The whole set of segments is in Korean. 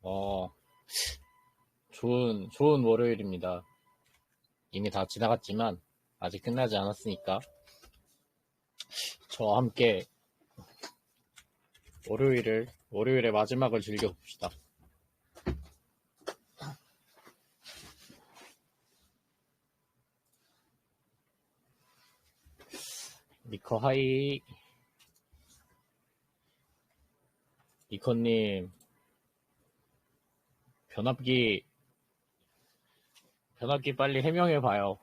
어, 좋은 월요일입니다. 이미 다 지나갔지만, 아직 끝나지 않았으니까, 저와 함께 월요일의 마지막을 즐겨봅시다. 니커 하이, 니커님, 변압기 빨리 해명해봐요.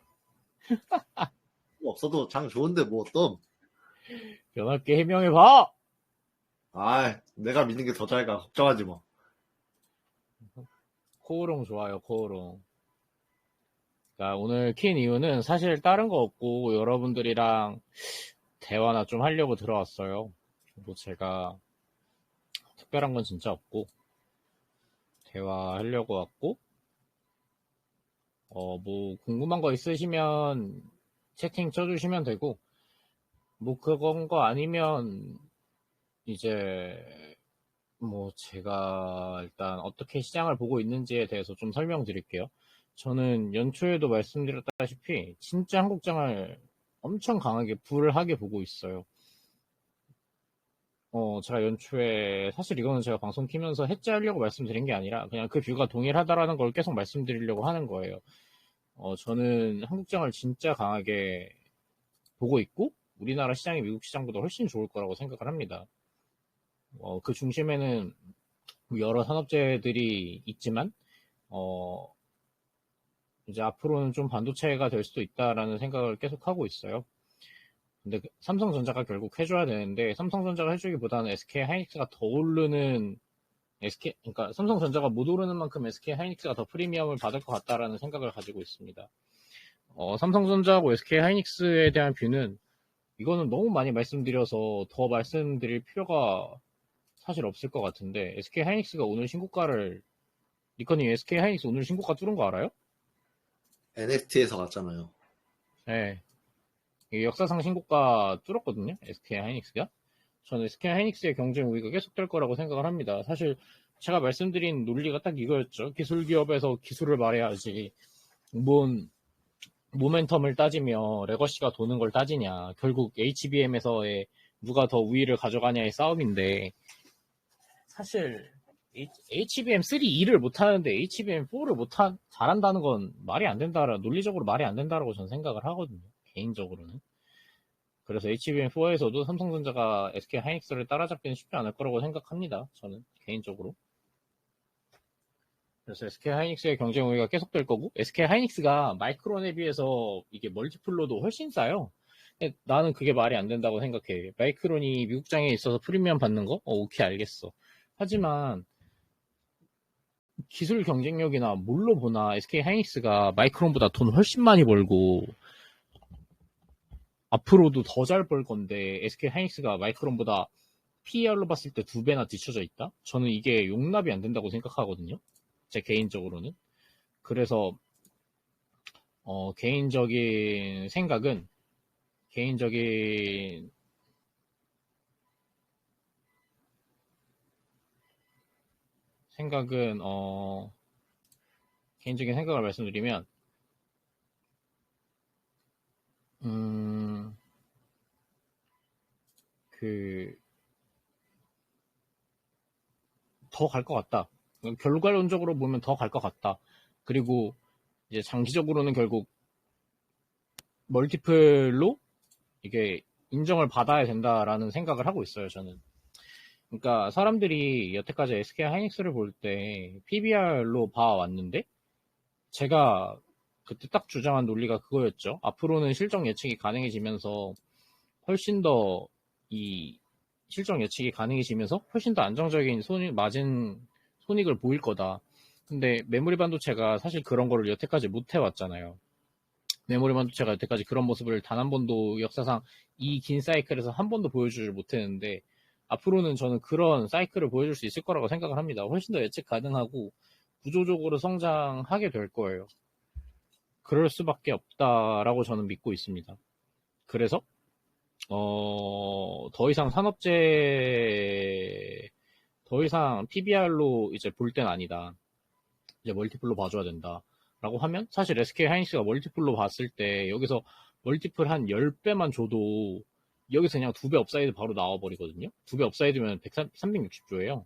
없어도 장 좋은데 뭐 또. 변압기 해명해봐! 내가 믿는 게 더 잘 가. 걱정하지 마. 코오롱 좋아요, 코오롱. 그러니까 오늘 킨 이유는 사실 다른 거 없고, 여러분들이랑 대화나 좀 하려고 들어왔어요. 뭐 제가 특별한 건 진짜 없고, 대화하려고 왔고, 뭐 궁금한 거 있으시면 채팅 쳐주시면 되고, 뭐 그건 거 아니면 이제 뭐 제가 일단 어떻게 시장을 보고 있는지에 대해서 좀 설명드릴게요. 저는 연초에도 말씀드렸다시피 진짜 한국장을 엄청 강하게 불하게 보고 있어요. 제가 연초에 사실 이거는 제가 방송 키면서 해체하려고 말씀드린 게 아니라 그냥 그 뷰가 동일하다라는 걸 계속 말씀드리려고 하는 거예요. 저는 한국장을 진짜 강하게 보고 있고 우리나라 시장이 미국 시장보다 훨씬 좋을 거라고 생각을 합니다. 그 중심에는 여러 산업재들이 있지만 이제 앞으로는 좀 반도체가 될 수도 있다라는 생각을 계속 하고 있어요. 근데 삼성전자가 결국 해줘야 되는데 삼성전자가 해주기보다는 SK 하이닉스가 더 오르는 그러니까 삼성전자가 못 오르는 만큼 SK 하이닉스가 더 프리미엄을 받을 것 같다라는 생각을 가지고 있습니다. 삼성전자하고 SK 하이닉스에 대한 뷰는 이거는 너무 많이 말씀드려서 더 말씀드릴 필요가 사실 없을 것 같은데 SK 하이닉스가 오늘 신고가를 니커님 SK 하이닉스 오늘 신고가 뚫은 거 알아요? NFT에서 갔잖아요. 네. 역사상 신고가 뚫었거든요. SK 하이닉스가. 저는 SK 하이닉스의 경쟁 우위가 계속될 거라고 생각을 합니다. 사실 제가 말씀드린 논리가 딱 이거였죠. 기술 기업에서 기술을 말해야지. 뭔 모멘텀을 따지며 레거시가 도는 걸 따지냐. 결국 HBM에서의 누가 더 우위를 가져가냐의 싸움인데 사실 HBM3 2를 못하는데 HBM4를 잘한다는 건 말이 안 된다라 논리적으로 말이 안 된다라고 저는 생각을 하거든요. 개인적으로는. 그래서 HBM4에서도 삼성전자가 SK 하이닉스를 따라잡기는 쉽지 않을 거라고 생각합니다. 저는 개인적으로. 그래서 SK 하이닉스의 경쟁 우위가 계속될 거고 SK 하이닉스가 마이크론에 비해서 이게 멀티플로도 훨씬 싸요. 나는 그게 말이 안 된다고 생각해. 마이크론이 미국장에 있어서 프리미엄 받는 거? 오케이 알겠어. 하지만 기술 경쟁력이나 뭘로 보나 SK 하이닉스가 마이크론보다 돈 훨씬 많이 벌고 앞으로도 더 잘 벌 건데 SK 하이닉스가 마이크론보다 PER로 봤을 때 2배나 뒤쳐져 있다? 저는 이게 용납이 안 된다고 생각하거든요. 제 개인적으로는. 그래서 개인적인 생각은 개인적인 생각을 말씀드리면 더 갈 것 같다. 결과론적으로 보면 더 갈 것 같다. 그리고 이제 장기적으로는 결국 멀티플로 이게 인정을 받아야 된다라는 생각을 하고 있어요, 저는. 그러니까 사람들이 여태까지 SK 하이닉스를 볼 때 PBR로 봐왔는데 제가 그때 딱 주장한 논리가 그거였죠. 앞으로는 실적 예측이 가능해지면서 훨씬 더 이 실적 예측이 가능해지면서 훨씬 더 안정적인 맞은 손익을 보일 거다. 근데 메모리 반도체가 사실 그런 거를 여태까지 못 해왔잖아요. 메모리 반도체가 여태까지 그런 모습을 단 한 번도 역사상 이 긴 사이클에서 한 번도 보여주지 못했는데 앞으로는 저는 그런 사이클을 보여줄 수 있을 거라고 생각을 합니다. 훨씬 더 예측 가능하고 구조적으로 성장하게 될 거예요. 그럴 수밖에 없다라고 저는 믿고 있습니다. 그래서 더 이상 더 이상 PBR로 이제 볼 땐 아니다. 이제 멀티플로 봐줘야 된다. 라고 하면 사실 SK 하이닉스가 멀티플로 봤을 때 여기서 멀티플 한 10배만 줘도 여기서 그냥 2배 업사이드 바로 나와버리거든요. 2배 업사이드면 360조예요.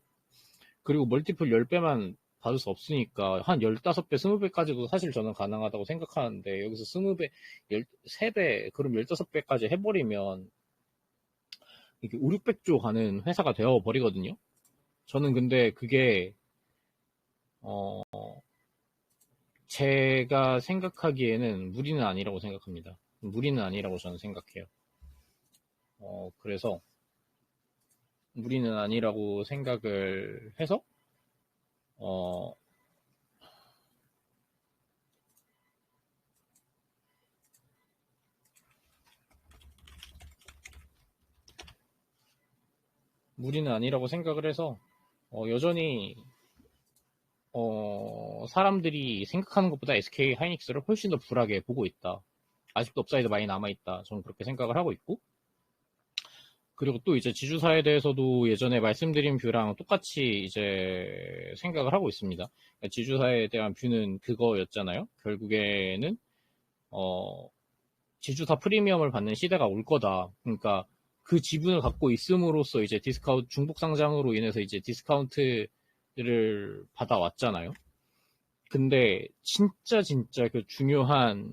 그리고 멀티플 10배만 받을 수 없으니까 한 15배, 20배까지도 사실 저는 가능하다고 생각하는데 여기서 20배, 13배, 그럼 15배까지 해버리면 이게 5, 600조 가는 회사가 되어버리거든요. 저는 근데 그게 제가 생각하기에는 무리는 아니라고 생각합니다. 무리는 아니라고 저는 생각해요. 그래서 무리는 아니라고 생각을 해서 무리는 아니라고 생각을 해서 여전히 사람들이 생각하는 것보다 SK 하이닉스를 훨씬 더 불하게 보고 있다. 아직도 업사이드 많이 남아있다. 저는 그렇게 생각을 하고 있고, 그리고 또 이제 지주사에 대해서도 예전에 말씀드린 뷰랑 똑같이 이제 생각을 하고 있습니다. 지주사에 대한 뷰는 그거였잖아요. 결국에는 지주사 프리미엄을 받는 시대가 올 거다. 그러니까 그 지분을 갖고 있음으로써 이제 디스카운트 중복 상장으로 인해서 이제 디스카운트를 받아왔잖아요. 근데 진짜 그 중요한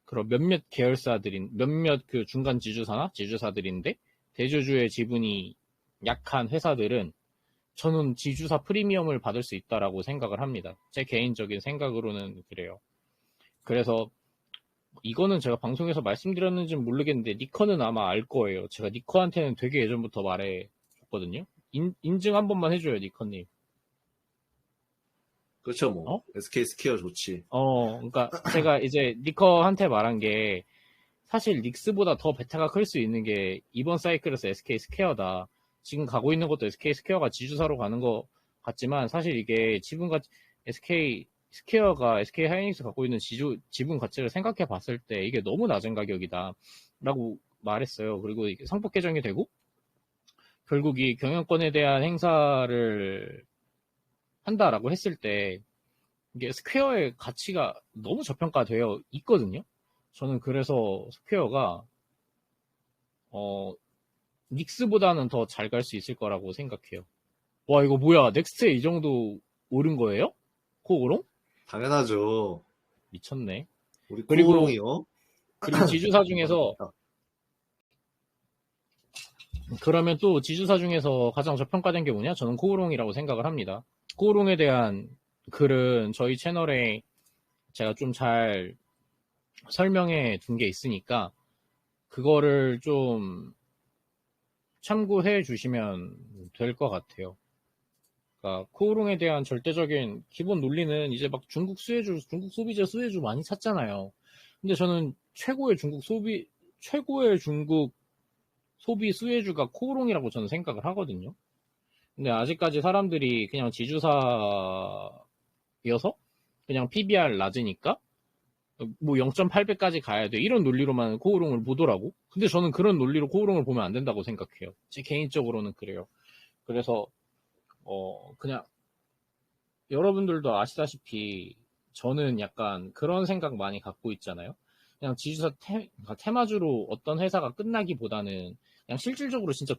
그런 몇몇 계열사들인 몇몇 그 중간 지주사나 지주사들인데 대주주의 지분이 약한 회사들은 저는 지주사 프리미엄을 받을 수 있다라고 생각을 합니다. 제 개인적인 생각으로는 그래요. 그래서 이거는 제가 방송에서 말씀드렸는지는 모르겠는데 니커는 아마 알 거예요. 제가 니커한테는 되게 예전부터 말해줬거든요. 인증 한 번만 해줘요, 니커님. 그렇죠, 뭐. SK 스퀘어 좋지. 그러니까 제가 이제 니커한테 말한 게 사실 닉스보다 더 베타가 클 수 있는 게 이번 사이클에서 SK 스퀘어다. 지금 가고 있는 것도 SK 스퀘어가 지주사로 가는 것 같지만 사실 이게 SK 스퀘어가 SK 하이닉스 갖고 있는 지분 가치를 생각해 봤을 때 이게 너무 낮은 가격이다. 라고 말했어요. 그리고 이게 상법 개정이 되고 결국 이 경영권에 대한 행사를 한다라고 했을 때 이게 스퀘어의 가치가 너무 저평가되어 있거든요. 저는 그래서 스퀘어가 닉스보다는 더 잘 갈 수 있을 거라고 생각해요. 와, 이거 뭐야? 넥스트에 이 정도 오른 거예요? 코오롱? 당연하죠. 미쳤네. 우리 그리고 코오롱이요? 지주사 중에서 그러면 또 지주사 중에서 가장 저평가된 게 뭐냐? 저는 코오롱이라고 생각을 합니다. 코오롱에 대한 글은 저희 채널에 제가 좀 잘 설명해 둔 게 있으니까 그거를 좀 참고해 주시면 될 것 같아요. 그러니까 코오롱에 대한 절대적인 기본 논리는 이제 막 중국 소비재 수혜주 많이 찾잖아요. 근데 저는 최고의 중국 소비 수혜주가 코오롱이라고 저는 생각을 하거든요. 근데 아직까지 사람들이 그냥 지주사여서 그냥 PBR 낮으니까 뭐 0.8배까지 가야 돼. 이런 논리로만 코오롱을 보더라고. 근데 저는 그런 논리로 코오롱을 보면 안 된다고 생각해요. 제 개인적으로는 그래요. 그래서 그냥 여러분들도 아시다시피 저는 약간 그런 생각 많이 갖고 있잖아요. 그냥 지주사 테마주로 어떤 회사가 끝나기보다는 그냥 실질적으로 진짜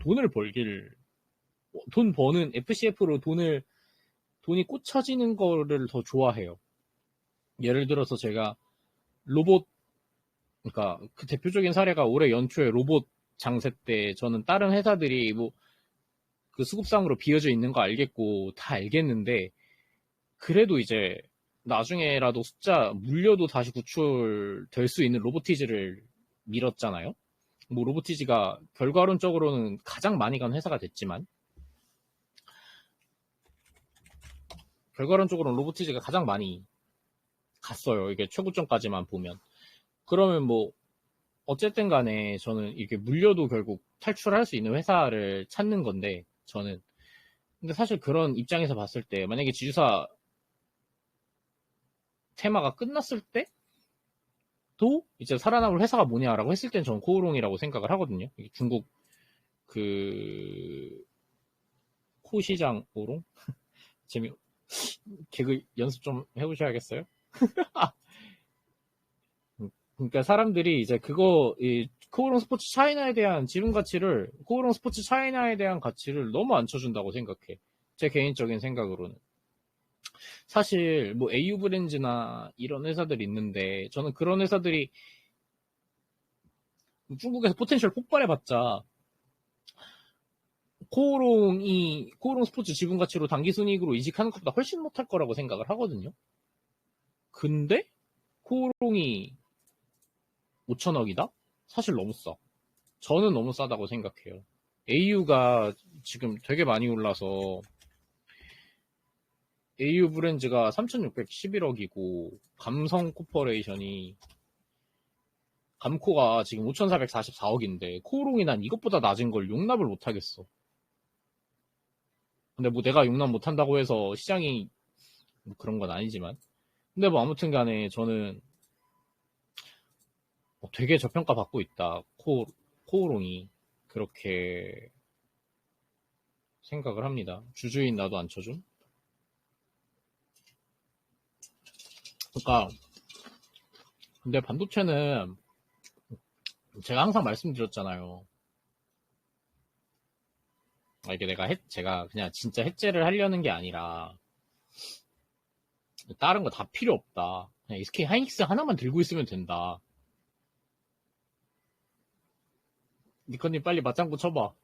돈 버는 FCF로 돈이 꽂혀지는 거를 더 좋아해요. 예를 들어서 제가 그러니까 그 대표적인 사례가 올해 연초에 로봇 장세 때 저는 다른 회사들이 뭐 그 수급상으로 비어져 있는 거 알겠고 다 알겠는데 그래도 이제 나중에라도 물려도 다시 구출될 수 있는 로보티즈를 밀었잖아요. 뭐 로보티즈가 결과론적으로는 가장 많이 간 회사가 됐지만 결과론적으로는 로보티즈가 가장 많이 갔어요. 이게 최고점까지만 보면. 그러면 뭐 어쨌든 간에 저는 이게 물려도 결국 탈출할 수 있는 회사를 찾는 건데 저는 근데 사실 그런 입장에서 봤을 때 만약에 지주사 테마가 끝났을 때도 이제 살아남을 회사가 뭐냐라고 했을 땐 저는 코오롱이라고 생각을 하거든요. 중국 그 코시장 오롱? 재미, 개그 연습 좀 해보셔야겠어요? 그러니까 사람들이 이제 이 코오롱 스포츠 차이나에 대한 코오롱 스포츠 차이나에 대한 가치를 너무 안 쳐준다고 생각해. 제 개인적인 생각으로는. 사실 뭐 AU 브랜즈나 이런 회사들이 있는데 저는 그런 회사들이 중국에서 포텐셜 폭발해봤자 코오롱 스포츠 지분 가치로 단기 순이익으로 이직하는 것보다 훨씬 못할 거라고 생각을 하거든요. 근데 코오롱이 5천억이다? 사실 너무 싸. 저는 너무 싸다고 생각해요. AU가 지금 되게 많이 올라서 AU 브랜즈가 3,611억이고 감성 코퍼레이션이 감코가 지금 5,444억인데 코오롱이 난 이것보다 낮은 걸 용납을 못하겠어. 근데 뭐 내가 용납 못한다고 해서 시장이 뭐 그런 건 아니지만 근데 뭐 아무튼 간에 저는 되게 저평가 받고 있다. 코오롱이 그렇게 생각을 합니다. 주주인 나도 안 쳐줌? 그러니까 근데 반도체는 제가 항상 말씀드렸잖아요. 이게 제가 그냥 진짜 해체를 하려는 게 아니라 다른 거 다 필요 없다. 그냥 SK 하이닉스 하나만 들고 있으면 된다. 니커님 빨리 맞장구 쳐봐.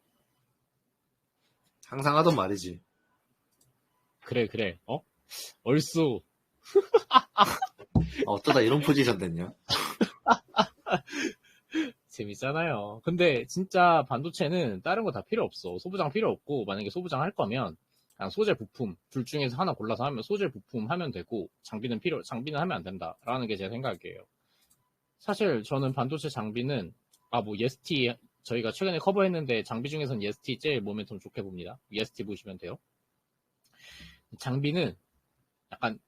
항상 하던 말이지. 그래. 얼쑤. 어쩌다 이런 포지션 됐냐? 재밌잖아요. 근데 진짜 반도체는 다른 거 다 필요 없어. 소부장 필요 없고 만약에 소부장 할 거면 그냥 소재 부품 둘 중에서 하나 골라서 하면 소재 부품 하면 되고 장비는 하면 안 된다라는 게 제 생각이에요. 사실 저는 반도체 장비는 뭐 EST 저희가 최근에 커버했는데 장비 중에서는 EST 제일 모멘텀 좋게 봅니다. EST 보시면 돼요. 장비는 약간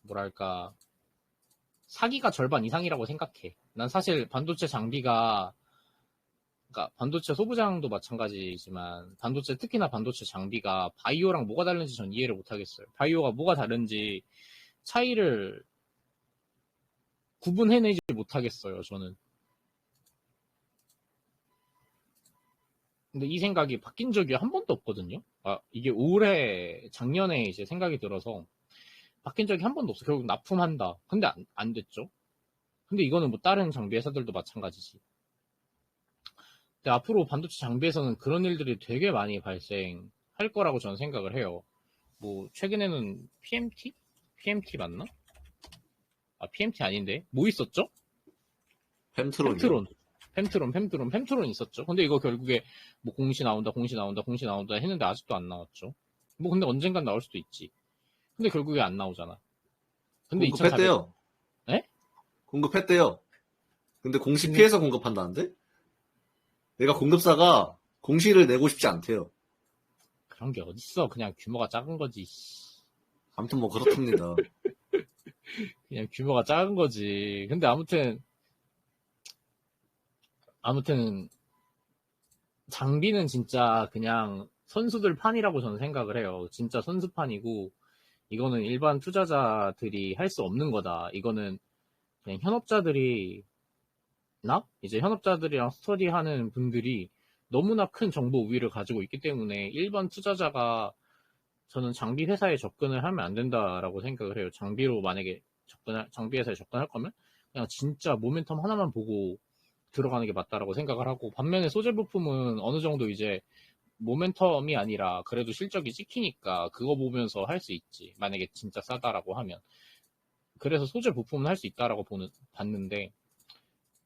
뭐랄까 사기가 절반 이상이라고 생각해. 난 사실 반도체 장비가 그러니까 반도체 소부장도 마찬가지지만 특히나 반도체 장비가 바이오랑 뭐가 다른지 전 이해를 못하겠어요. 바이오가 뭐가 다른지 차이를 구분해내지 못하겠어요. 저는. 근데 이 생각이 바뀐 적이 한 번도 없거든요. 이게 작년에 이제 생각이 들어서 바뀐 적이 한 번도 없어. 결국 납품한다. 근데 안 됐죠. 근데 이거는 뭐 다른 장비 회사들도 마찬가지지. 근데 앞으로 반도체 장비에서는 그런 일들이 되게 많이 발생할 거라고 저는 생각을 해요. 뭐 최근에는 PMT 맞나? PMT 아닌데 뭐 있었죠? 펜트론이요? 펜트론 있었죠. 근데 이거 결국에 뭐 공시 나온다 했는데 아직도 안 나왔죠. 뭐 근데 언젠간 나올 수도 있지. 근데 결국에 안 나오잖아. 근데 공급했대요. 에? 공급했대요. 근데 공시 피해서 공급한다는데? 내가 공급사가 공시를 내고 싶지 않대요. 그런 게 어딨어. 그냥 규모가 작은 거지. 아무튼 뭐 그렇답니다. 그냥 규모가 작은 거지. 근데 아무튼 장비는 진짜 그냥 선수들 판이라고 저는 생각을 해요. 진짜 선수판이고 이거는 일반 투자자들이 할 수 없는 거다. 이거는 그냥 현업자들이랑 스터디하는 분들이 너무나 큰 정보 우위를 가지고 있기 때문에 일반 투자자가 저는 장비 회사에 접근을 하면 안 된다라고 생각을 해요. 장비 회사에 접근할 거면 그냥 진짜 모멘텀 하나만 보고 들어가는 게 맞다라고 생각을 하고 반면에 소재 부품은 어느 정도 이제 모멘텀이 아니라 그래도 실적이 찍히니까 그거 보면서 할 수 있지. 만약에 진짜 싸다라고 하면. 그래서 소재 부품은 할 수 있다라고 봤는데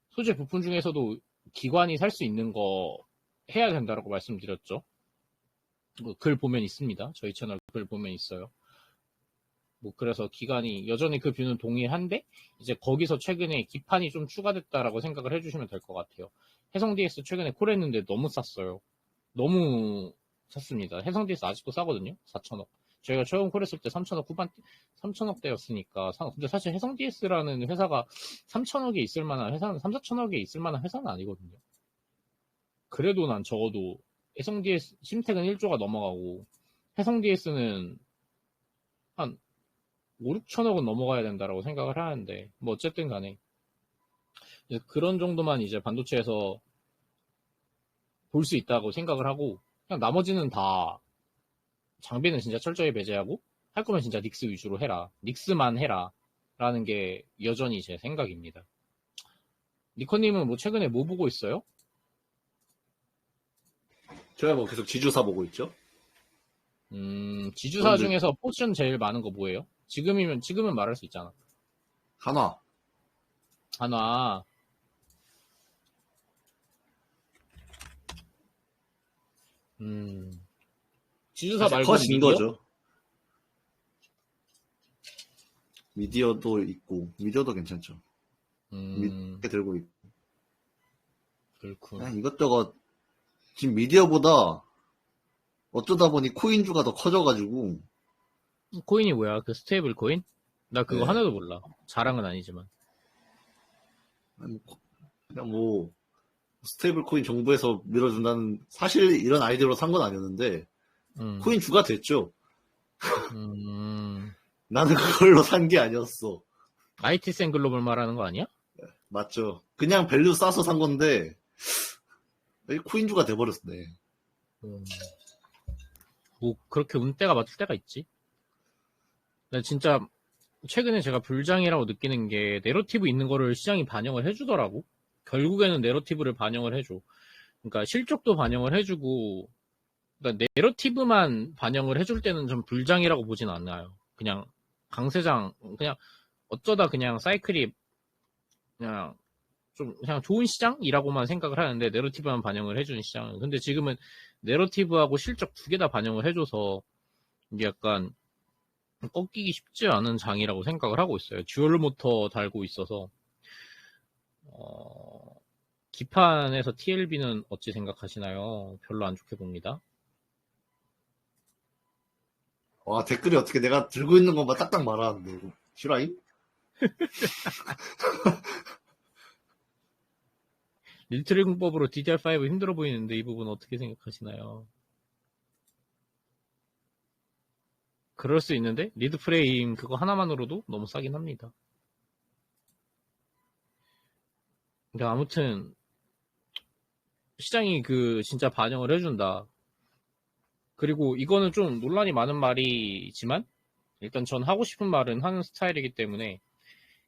소재 부품 중에서도 기관이 살 수 있는 거 해야 된다라고 말씀드렸죠. 글 보면 있습니다. 저희 채널 글 보면 있어요. 그래서 기관이 여전히 그 뷰는 동일한데 이제 거기서 최근에 기판이 좀 추가됐다라고 생각을 해주시면 될 것 같아요. 해성 DS 최근에 콜했는데 너무 쌌어요. 너무 샀습니다. 해성 DS 아직도 싸거든요. 4,000억. 저희가 처음 콜했을 때 3천억 후반, 3천억대였으니까. 근데 사실 해성 DS라는 회사가 3천억에 있을 만한 회사는, 3, 4천억에 있을 만한 회사는 아니거든요. 그래도 난 적어도 해성 DS, 심택은 1조가 넘어가고, 해성 DS는 한 5, 6천억은 넘어가야 된다라고 생각을 하는데, 뭐 어쨌든 간에. 그런 정도만 이제 반도체에서 볼 수 있다고 생각을 하고, 그냥 나머지는 다 장비는 진짜 철저히 배제하고, 할 거면 진짜 닉스 위주로 해라. 닉스만 해라. 라는 게 여전히 제 생각입니다. 니커님은 뭐 최근에 뭐 보고 있어요? 제가 뭐 계속 지주사 보고 있죠. 지주사 그런데 중에서 포션 제일 많은 거 뭐예요? 지금은 말할 수 있잖아. 한화. 한화. 지주사 사실 말고 컷인 미디어? 거죠. 미디어도 있고, 미디어도 괜찮죠. 밑에 들고 있고. 그렇군. 그냥 이것저것, 지금 미디어보다 어쩌다 보니 코인주가 더 커져가지고, 코인이 뭐야? 그 스테이블 코인? 나 그거 네. 하나도 몰라. 자랑은 아니지만. 그냥 뭐, 스테이블 코인 정부에서 밀어준다는, 사실 이런 아이디어로 산 건 아니었는데, 코인 주가 됐죠. 나는 그걸로 산 게 아니었어. IT센 글로벌 말하는 거 아니야? 맞죠. 그냥 밸류 싸서 산 건데, 코인주가 돼버렸네. 뭐 그렇게 운때가 맞출 때가 있지. 나 진짜 최근에 제가 불장이라고 느끼는 게 내러티브 있는 거를 시장이 반영을 해주더라고. 결국에는 내러티브를 반영을 해줘. 그러니까 실적도 반영을 해주고, 그러니까 내러티브만 반영을 해줄 때는 좀 불장이라고 보진 않아요. 그냥 강세장, 그냥 어쩌다 그냥 사이클이 그냥 좀 그냥 좋은 시장이라고만 생각을 하는데 내러티브만 반영을 해주는 시장은. 근데 지금은 내러티브하고 실적 두 개 다 반영을 해줘서 이게 약간 꺾이기 쉽지 않은 장이라고 생각을 하고 있어요. 듀얼 모터 달고 있어서. 기판에서 TLB는 어찌 생각하시나요? 별로 안 좋게 봅니다. 와, 댓글이 어떻게 내가 들고 있는 것만 딱딱 말하는데, 이거. 실화임? 릴트레이공법으로 DDR5 힘들어 보이는데 이 부분 어떻게 생각하시나요? 그럴 수 있는데 리드 프레임 그거 하나만으로도 너무 싸긴 합니다. 그러니까 아무튼 시장이 그 진짜 반영을 해준다. 그리고 이거는 좀 논란이 많은 말이지만 일단 전 하고 싶은 말은 하는 스타일이기 때문에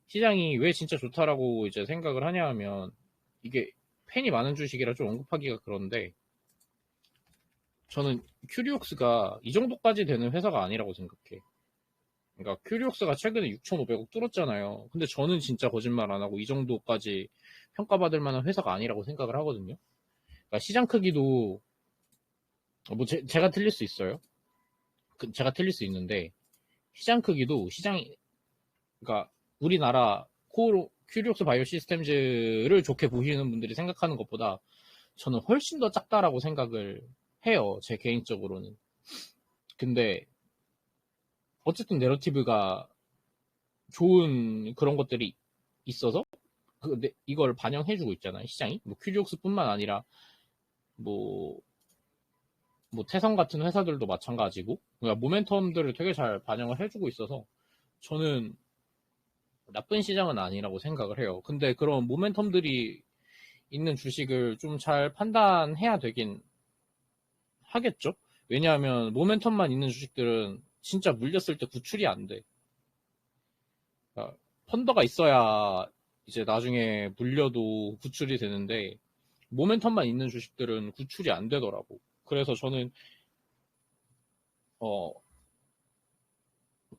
시장이 왜 진짜 좋다라고 이제 생각을 하냐 하면 이게 팬이 많은 주식이라 좀 언급하기가 그런데 저는 큐리옥스가 이 정도까지 되는 회사가 아니라고 생각해. 그러니까 큐리옥스가 최근에 6,500억 뚫었잖아요. 근데 저는 진짜 거짓말 안 하고 이 정도까지 평가받을 만한 회사가 아니라고 생각을 하거든요. 그러니까 시장 크기도 뭐 제가 틀릴 수 있어요. 제가 틀릴 수 있는데 시장 크기도 시장이 그러니까 우리나라 코어 큐리옥스 바이오 시스템즈를 좋게 보시는 분들이 생각하는 것보다 저는 훨씬 더 작다라고 생각을 해요. 제 개인적으로는. 근데 어쨌든 내러티브가 좋은 그런 것들이 있어서 이걸 반영해주고 있잖아요. 시장이. 뭐 큐리옥스뿐만 아니라 뭐 태성 같은 회사들도 마찬가지고 그러니까 모멘텀들을 되게 잘 반영을 해주고 있어서 저는 나쁜 시장은 아니라고 생각을 해요. 근데 그런 모멘텀들이 있는 주식을 좀 잘 판단해야 되긴 하겠죠? 왜냐하면 모멘텀만 있는 주식들은 진짜 물렸을 때 구출이 안 돼. 그러니까 펀더가 있어야 이제 나중에 물려도 구출이 되는데 모멘텀만 있는 주식들은 구출이 안 되더라고. 그래서 저는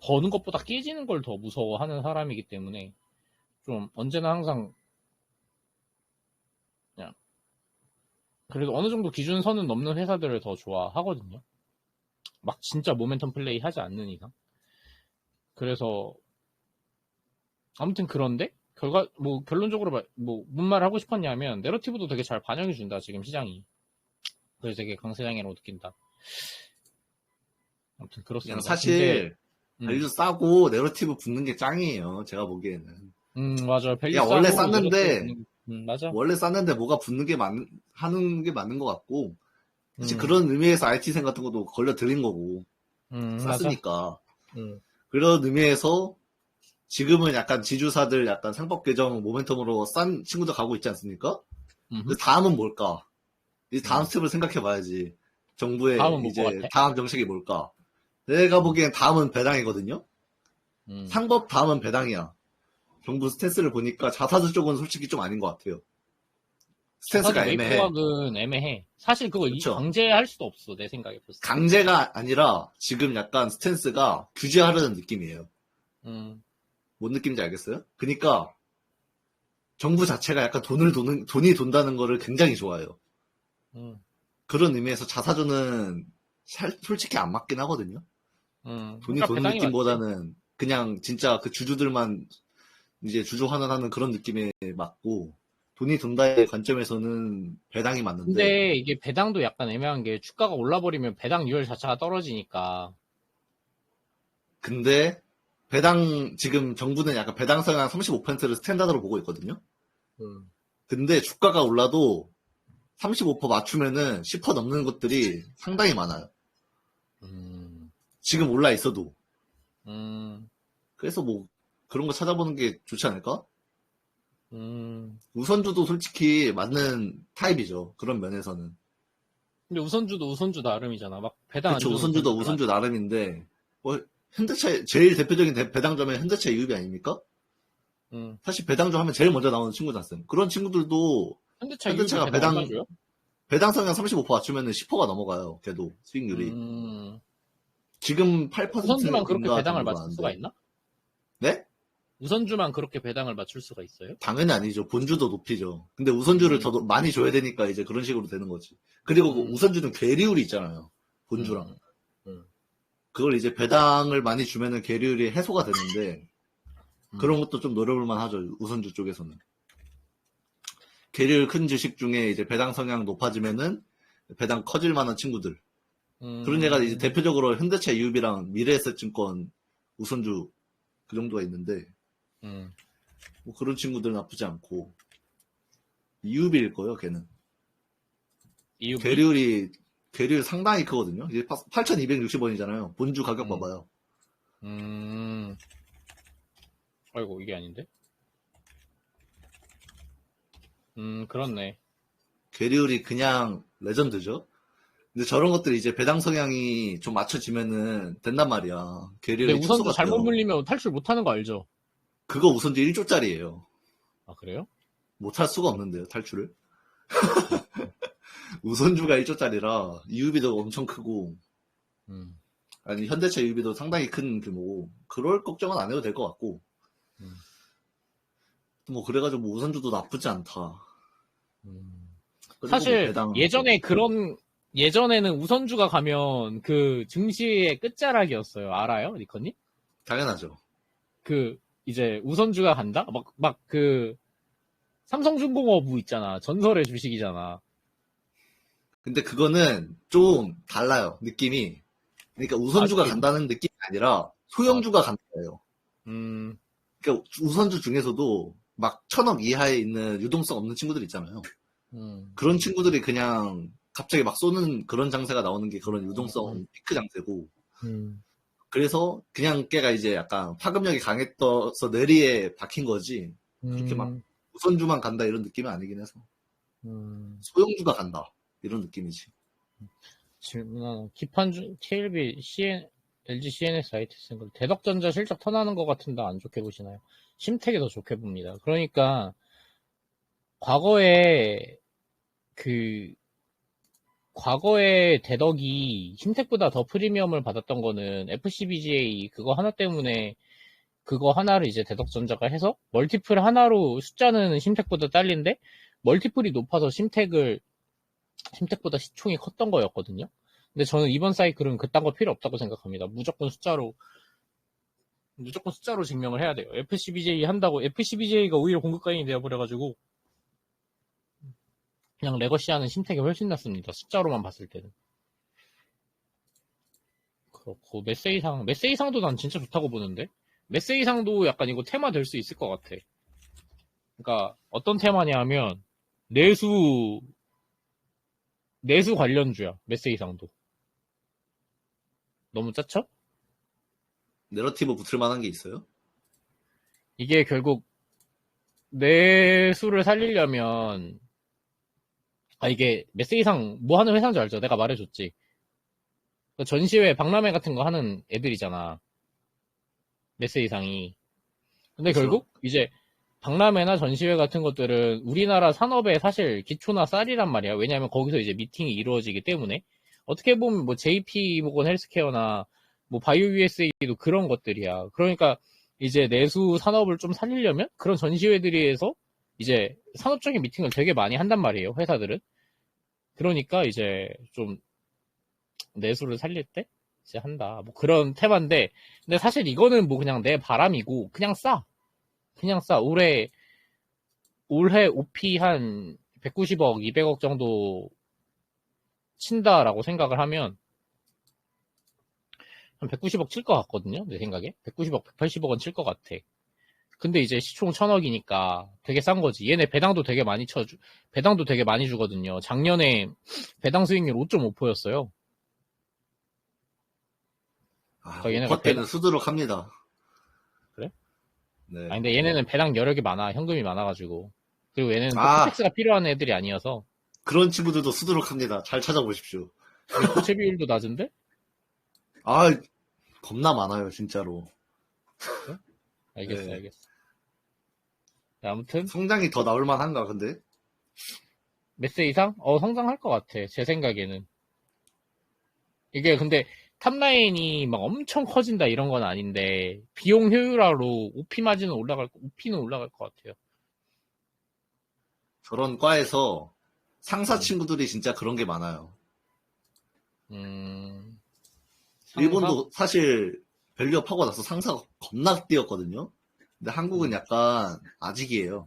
버는 것보다 깨지는 걸 더 무서워하는 사람이기 때문에 좀 언제나 항상 그냥 그래도 어느 정도 기준선은 넘는 회사들을 더 좋아하거든요. 막 진짜 모멘텀 플레이 하지 않는 이상. 그래서 아무튼 그런데 뭐 결론적으로 뭔 말을 하고 싶었냐면 내러티브도 되게 잘 반영해 준다 지금 시장이. 그래서 되게 강세장이라고 느낀다. 아무튼 그렇습니다. 그냥 사실 근데, 밸류 싸고 내러티브 붙는 게 짱이에요. 제가 보기에는. 맞아. 밸류 그냥 원래 싸고 쌌는데 맞아. 뭐가 붙는 게 하는 게 맞는 것 같고 사실 음, 그런 의미에서 IT생 같은 것도 걸려 들인 거고 맞아. 쌌으니까 음, 그런 의미에서 지금은 약간 지주사들 약간 상법 개정 모멘텀으로 싼 친구들 가고 있지 않습니까? 근데 다음은 뭘까? 이제 다음 스텝을 생각해 봐야지. 정부의 다음은 뭘 것 이제 같아? 다음 정책이 뭘까? 내가 보기엔 다음은 배당이거든요? 음. 상법 다음은 배당이야. 정부 스탠스를 보니까 자사주 쪽은 솔직히 좀 아닌 것 같아요. 자사주 스탠스가 매입 애매해. 조각은 애매해. 사실 그걸 그쵸? 강제할 수도 없어, 내 생각에 봤을 때. 강제가 아니라 지금 약간 스탠스가 규제하려는 느낌이에요. 음, 뭔 느낌인지 알겠어요? 그러니까 정부 자체가 약간 돈이 돈다는 거를 굉장히 좋아해요. 음, 그런 의미에서 자사주는 솔직히 안 맞긴 하거든요. 돈이 그러니까 도는 배당이 맞지. 느낌보다는 그냥 진짜 그 주주들만 이제 주주 환원하는 그런 느낌에 맞고 돈이 돈다의 관점에서는 배당이 맞는데 근데 이게 배당도 약간 애매한 게 주가가 올라버리면 배당률 자체가 떨어지니까. 근데 지금 정부는 약간 배당 성향 35%를 스탠다드로 보고 있거든요. 음, 근데 주가가 올라도 35% 맞추면은 10% 넘는 것들이 상당히 많아요. 음, 지금 올라 있어도. 음, 그래서 뭐 그런 거 찾아보는 게 좋지 않을까? 음. 우선주도 솔직히 맞는 타입이죠. 그런 면에서는. 근데 우선주도 우선주 나름이잖아. 막 배당 안 그쵸. 주는 우선주도 우선주들 우선주 많잖아. 나름인데 뭐 현대차 제일 대표적인 배당점은 현대차 유입이 아닙니까? 음. 사실 배당주 하면 제일 먼저 나오는 친구잖아요. 그런 친구들도 현대차 유입이 현대차가 배당 얼마 줘요? 배당 성향 35% 맞추면 10%가 넘어가요. 걔도 수익률이. 음. 지금 우선주만 그렇게 8%인가 배당을 정도 맞출 수가 나왔는데. 있나? 네? 우선주만 그렇게 배당을 맞출 수가 있어요? 당연히 아니죠. 본주도 높이죠. 근데 우선주를 음, 더 많이 줘야 되니까 이제 그런 식으로 되는 거지. 그리고 그 음, 우선주는 계리율이 있잖아요. 본주랑. 음, 음, 그걸 이제 배당을 많이 주면은 계리율이 해소가 되는데 음, 그런 것도 좀 노려볼만 하죠. 우선주 쪽에서는. 계리율 큰 주식 중에 이제 배당 성향 높아지면은 배당 커질 만한 친구들. 그런 얘가 이제 음, 대표적으로 현대차 유입이랑 미래에셋증권 우선주 그 정도가 있는데 음. 뭐 그런 친구들 나쁘지 않고 유입일 거예요. 걔는 이유비? 계리율이 계리율 상당히 크거든요. 이제 8,260원이잖아요. 본주 가격 음, 봐봐요. 음, 아이고, 이게 아닌데? 그렇네. 계리율이 그냥 레전드죠. 근데 저런 것들이 이제 배당 성향이 좀 맞춰지면은 된단 말이야. 근데 계리율이 우선주 축소가 잘못 돼요. 물리면 탈출 못 하는 거 알죠? 그거 우선주 1조짜리예요. 아, 그래요? 못할 수가 없는데요, 탈출을. 음, 우선주가 1조짜리라 유비도 엄청 크고 음, 아니 현대차 유비도 상당히 큰 규모고 그럴 걱정은 안 해도 될 것 같고 음, 뭐 그래가지고 뭐 우선주도 나쁘지 않다. 그리고 뭐 사실, 배당 하죠. 예전에는 우선주가 가면 그 증시의 끝자락이었어요. 알아요? 리커님? 당연하죠. 그, 이제 우선주가 간다? 삼성중공업부 있잖아. 전설의 주식이잖아. 근데 그거는 좀 달라요, 느낌이. 그러니까 우선주가 아직도 있나? 간다는 느낌이 아니라 아, 소형주가 간다 거예요. 음, 그러니까 우선주 중에서도 막 1,000억 이하에 있는 유동성 없는 친구들 있잖아요. 음, 그런 친구들이 그냥 갑자기 막 쏘는 그런 장세가 나오는 게 그런 음, 유동성 피크 장세고 음, 그래서 그냥 걔가 이제 약간 파급력이 강했어서 내리에 박힌 거지 그렇게 막 음, 우선주만 간다 이런 느낌은 아니긴 해서 음. 소형주가 간다 이런 느낌이지. 질문 하나. 기판주, KLB, LG CNS ITS는 대덕전자 실적 턴하는 것 같은데 안 좋게 보시나요? 심택이 더 좋게 봅니다. 그러니까, 과거에, 그, 과거에 대덕이 심택보다 더 프리미엄을 받았던 거는 FCBGA 그거 하나를 이제 대덕전자가 해서 멀티플 하나로 숫자는 심택보다 딸린데 멀티플이 높아서 심택보다 시총이 컸던 거였거든요. 근데 저는 이번 사이클은 그딴 거 필요 없다고 생각합니다. 무조건 숫자로 증명을 해야 돼요. FCBJ 한다고 FCBJ가 오히려 공급가인이 되어버려가지고 그냥 레거시하는 심택이 훨씬 낫습니다. 숫자로만 봤을 때는. 그렇고, 메세이상도 난 진짜 좋다고 보는데? 메세이상도 약간 이거 테마 될 수 있을 것 같아. 그러니까 어떤 테마냐면 내수 관련주야. 메세이상도. 너무 짜쳐? 내러티브 붙을 만한 게 있어요? 이게 결국 내수를 살리려면 이게 메세이상 뭐 하는 회사인 줄 알죠? 내가 말해줬지. 그 전시회 박람회 같은 거 하는 애들이잖아. 메세이상이. 근데 그쵸? 결국 이제 박람회나 전시회 같은 것들은 우리나라 산업의 사실 기초나 쌀이란 말이야. 왜냐하면 거기서 이제 미팅이 이루어지기 때문에. 어떻게 보면 뭐 JP 모건 헬스케어나 뭐 바이오 USA도 그런 것들이야. 그러니까 이제 내수 산업을 좀 살리려면 그런 전시회들에서 이제 산업적인 미팅을 되게 많이 한단 말이에요. 회사들은. 그러니까 이제 좀 내수를 살릴 때 이제 한다. 뭐 그런 테마인데, 근데 사실 이거는 뭐 그냥 내 바람이고 그냥 싸. 올해 OP 한 190억, 200억 정도 친다라고 생각을 하면 한 190억 칠 것 같거든요. 내 생각에. 190억, 180억은 칠 것 같아. 근데 이제 시총 1000억이니까 되게 싼 거지. 얘네 배당도 되게 많이 주거든요. 작년에 배당 수익률 5.5%였어요. 그러니까 얘네가 5% 때는 수두룩 합니다. 그래? 네. 근데 얘네는 배당 여력이 많아. 현금이 많아가지고. 그리고 얘네는 또 아. 카펙스가 필요한 애들이 아니어서. 그런 친구들도 수두룩 합니다. 잘 찾아보십시오. 고체 비율도 낮은데? 아, 겁나 많아요, 진짜로. 그래? 알겠어. 네. 아무튼 성장이 더 나올 만한가, 근데? 몇 세 이상? 성장할 것 같아. 제 생각에는. 이게 근데 탑라인이 막 엄청 커진다 이런 건 아닌데 비용 효율화로 OP는 올라갈 것 같아요. 저런 과에서 상사 친구들이 진짜 그런 게 많아요. 상사? 일본도 사실 밸류업 하고 나서 상사가 겁나 뛰었거든요. 근데 한국은 약간 아직이에요.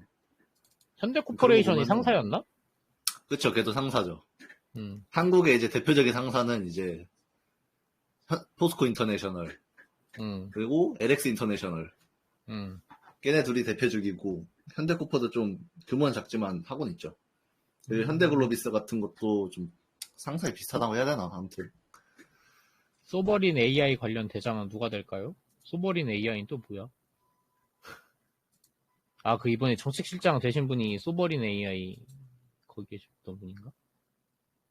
현대코퍼레이션이 보면은- 상사였나? 그쵸, 걔도 상사죠. 음, 한국의 이제 대표적인 상사는 이제 포스코 인터내셔널 음, 그리고 LX 인터내셔널 음. 걔네 둘이 대표적이고 현대코퍼도 좀 규모는 작지만 하고는 있죠. 그리고 현대글로비스 같은 것도 좀 상사에 비슷하다고 해야 되나 아무튼. 소버린 AI 관련 대장은 누가 될까요? 소버린 AI는 또 뭐야? 그 이번에 정책실장 되신 분이 소버린 AI 거기에 계셨던 분인가?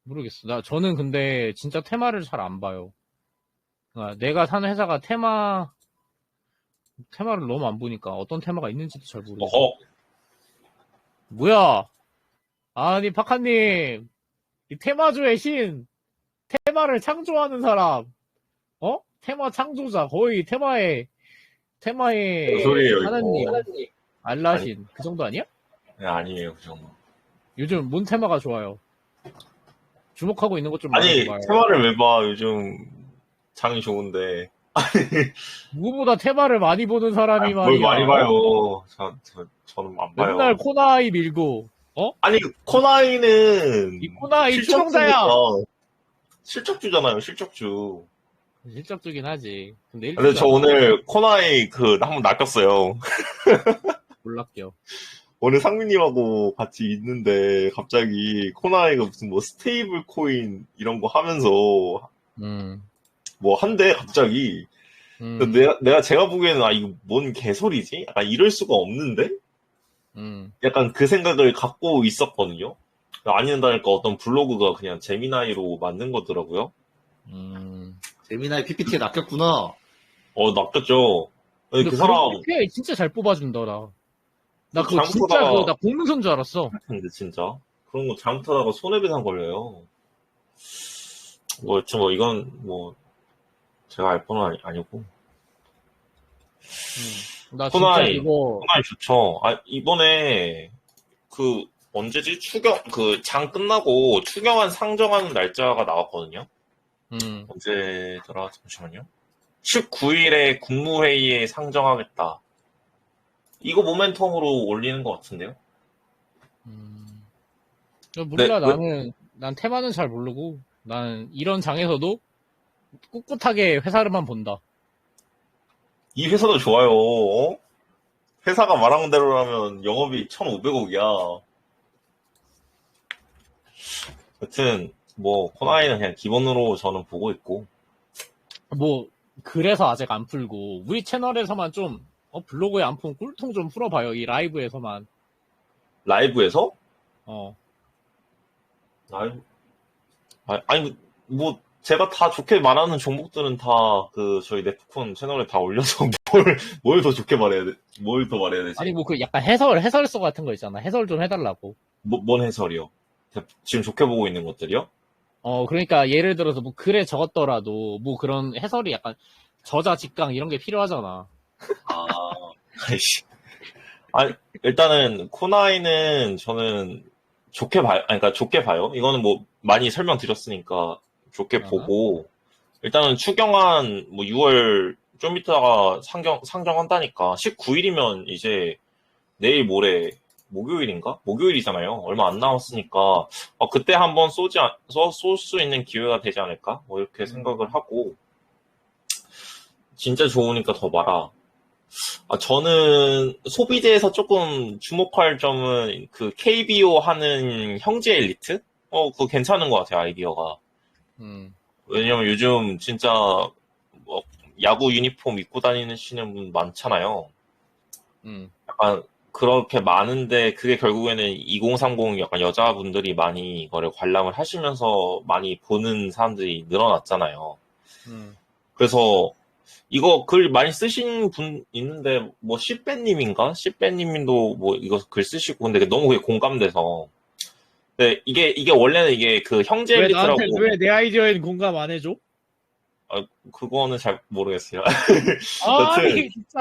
모르겠어. 저는 근데 진짜 테마를 잘 안 봐요. 그러니까 내가 사는 회사가 테마를 너무 안 보니까 어떤 테마가 있는지도 잘 모르겠어. 뭐야? 아니, 파카님, 이 테마주의 신, 테마를 창조하는 사람, 테마 창조자, 거의 테마의 무슨 소리예요, 하나님, 이거. 알라신, 그 정도 아니야? 네, 아니에요, 그 정도. 요즘 뭔 테마가 좋아요? 주목하고 있는 것 좀 아니, 말해줘봐요. 테마를 왜 봐, 요즘 장이 좋은데. 누구보다 테마를 많이 보는 사람이 뭘 말이야. 많이 봐요. 저는 안 봐요. 맨날 코나이 밀고, 아니, 코나이는 이 코나이 실적주니까. 추종자야! 실적주잖아요, 실적주. 실적주긴 하지. 근데 근데 저 오늘 코나이 한번 낚였어요. 몰랐게요. 오늘 상민님하고 같이 있는데 갑자기 코나이가 무슨 뭐 스테이블 코인 이런 거 하면서 뭐 한대 갑자기. 제가 보기에는 이거 뭔 개소리지? 약간 이럴 수가 없는데? 약간 그 생각을 갖고 있었거든요. 아니다니까 어떤 블로그가 그냥 제미나이로 만든 거더라고요. 제미나이 PPT에 낚였구나. 낚였죠. 근데 그 사람. PPI 진짜 잘 뽑아준더라. 나 그거 잘못하다가. 나 공문서인 줄 알았어. 근데 진짜. 그런 거 잘못하다가 손해배상 걸려요. 이건 제가 알 뻔은 아니고. 나 진짜 코나이 좋죠. 이번에, 언제지? 장 끝나고 추경안 상정하는 날짜가 나왔거든요. 언제더라? 잠시만요. 19일에 국무회의에 상정하겠다. 이거 모멘텀으로 올리는 것 같은데요? 몰라, 난 테마는 잘 모르고, 난 이런 장에서도 꿋꿋하게 회사를만 본다. 이 회사도 좋아요. 어? 회사가 말한 대로라면 영업이 1,500억이야. 여튼 뭐 코나이는 그냥 기본으로 저는 보고 있고. 뭐 그래서 아직 안 풀고 우리 채널에서만 좀 블로그에 안 푼 꿀통 좀 풀어봐요. 이 라이브에서만. 라이브에서? 아니 뭐 제가 다 좋게 말하는 종목들은 다 그 저희 네프콘 채널에 다 올려서 뭘 더 좋게 말해야 돼? 뭘 더 말해야 되지? 아니 뭐 그 약간 해설서 같은 거 있잖아. 해설 좀 해달라고. 뭔 해설이요? 지금 좋게 보고 있는 것들이요? 그러니까 예를 들어서 뭐 글에 적었더라도 뭐 그런 해설이 약간 저자 직강 이런 게 필요하잖아. 아이씨. 아니, 일단은 코나이는 저는 좋게 봐요. 그러니까 좋게 봐요. 이거는 뭐 많이 설명드렸으니까 좋게 보고 일단은 추경안 뭐 6월 좀 이따가 상정한다니까 19일이면 이제 내일 모레 목요일인가? 목요일이잖아요. 얼마 안 남았으니까 그때 한번 쏠 수 있는 기회가 되지 않을까? 뭐 이렇게 생각을 하고 진짜 좋으니까 더 봐라. 저는 소비재에서 조금 주목할 점은 그 KBO 하는 형제 엘리트? 그거 괜찮은 것 같아요, 아이디어가. 왜냐면 요즘 진짜 뭐 야구 유니폼 입고 다니시는 분 많잖아요. 약간 그렇게 많은데 그게 결국에는 2030 약간 여자분들이 많이 이거를 관람을 하시면서 많이 보는 사람들이 늘어났잖아요. 그래서 이거 글 많이 쓰신 분 있는데 뭐 씨빼님인가? 씨빼님도 뭐 이거 글 쓰시고 근데 너무 그게 공감돼서. 네, 이게 원래는 이게 그 형제 엘리트라고. 왜 내 아이디어에는 공감 안 해줘? 그거는 잘 모르겠어요. 아니 진짜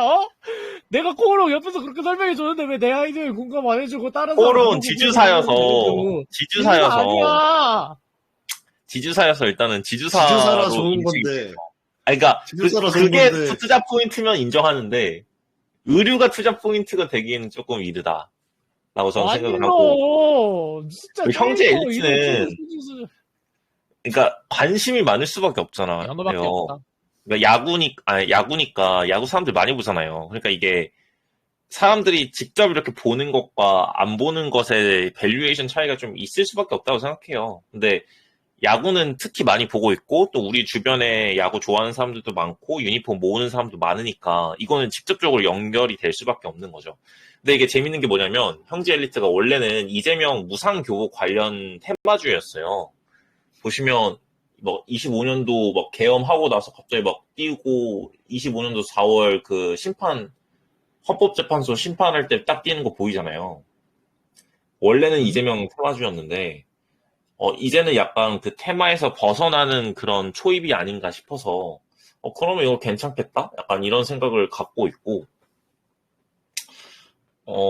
내가 코로 옆에서 그렇게 설명해 줬는데 왜 내 아이디어에 공감 안 해주고 다른 코로는 지주사여서 아니야. 지주사여서 일단은 지주사라 좋은 건데. 그러니까 그게 투자 포인트면 인정하는데 의류가 투자 포인트가 되기에는 조금 이르다라고 저는 생각을 하고. 진짜 형제 엘리트는 그러니까 관심이 많을 수밖에 없잖아요. 그러니까 야구니까 야구 사람들 많이 보잖아요. 그러니까 이게 사람들이 직접 이렇게 보는 것과 안 보는 것의 밸류에이션 차이가 좀 있을 수밖에 없다고 생각해요. 근데 야구는 특히 많이 보고 있고 또 우리 주변에 야구 좋아하는 사람들도 많고 유니폼 모으는 사람도 많으니까 이거는 직접적으로 연결이 될 수밖에 없는 거죠. 근데 이게 재밌는 게 뭐냐면 형제 엘리트가 원래는 이재명 무상교복 관련 테마주였어요. 보시면 뭐 25년도 막 계엄하고 나서 갑자기 막 띄우고 25년도 4월 그 헌법재판소 심판할 때 딱 띄는 거 보이잖아요. 원래는 이재명 테마주였는데 이제는 약간 그 테마에서 벗어나는 그런 초입이 아닌가 싶어서 그러면 이거 괜찮겠다? 약간 이런 생각을 갖고 있고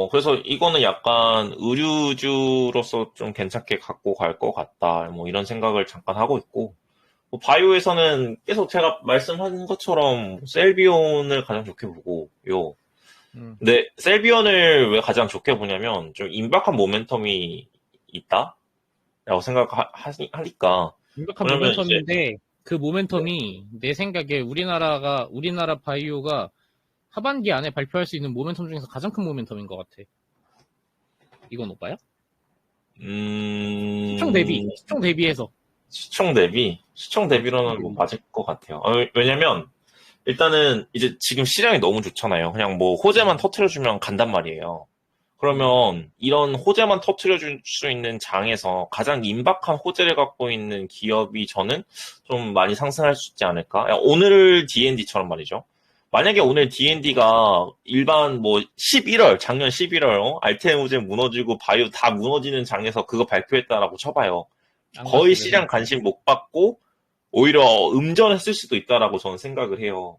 그래서 이거는 약간 의류주로서 좀 괜찮게 갖고 갈 것 같다. 뭐 이런 생각을 잠깐 하고 있고 뭐 바이오에서는 계속 제가 말씀한 것처럼 셀비온을 가장 좋게 보고요. 근데 셀비온을 왜 가장 좋게 보냐면 좀 임박한 모멘텀이 있다? 라고 생각하니까. 임박한 모멘텀인데 그 모멘텀이 내 생각에 우리나라 바이오가 하반기 안에 발표할 수 있는 모멘텀 중에서 가장 큰 모멘텀인 것 같아. 이건 오빠야? 시총 대비해서. 시총 대비로는 뭐 맞을 것 같아요. 왜냐면 일단은 이제 지금 시장이 너무 좋잖아요. 그냥 뭐 호재만 터트려주면 간단 말이에요. 그러면 이런 호재만 터트려줄 수 있는 장에서 가장 임박한 호재를 갖고 있는 기업이 저는 좀 많이 상승할 수 있지 않을까? 오늘 D&D처럼 말이죠. 만약에 오늘 D&D가 일반 뭐 작년 11월 알테엠 호재 무너지고 바이오 다 무너지는 장에서 그거 발표했다라고 쳐봐요. 거의 시장 관심 못 받고 오히려 음전했을 수도 있다라고 저는 생각을 해요.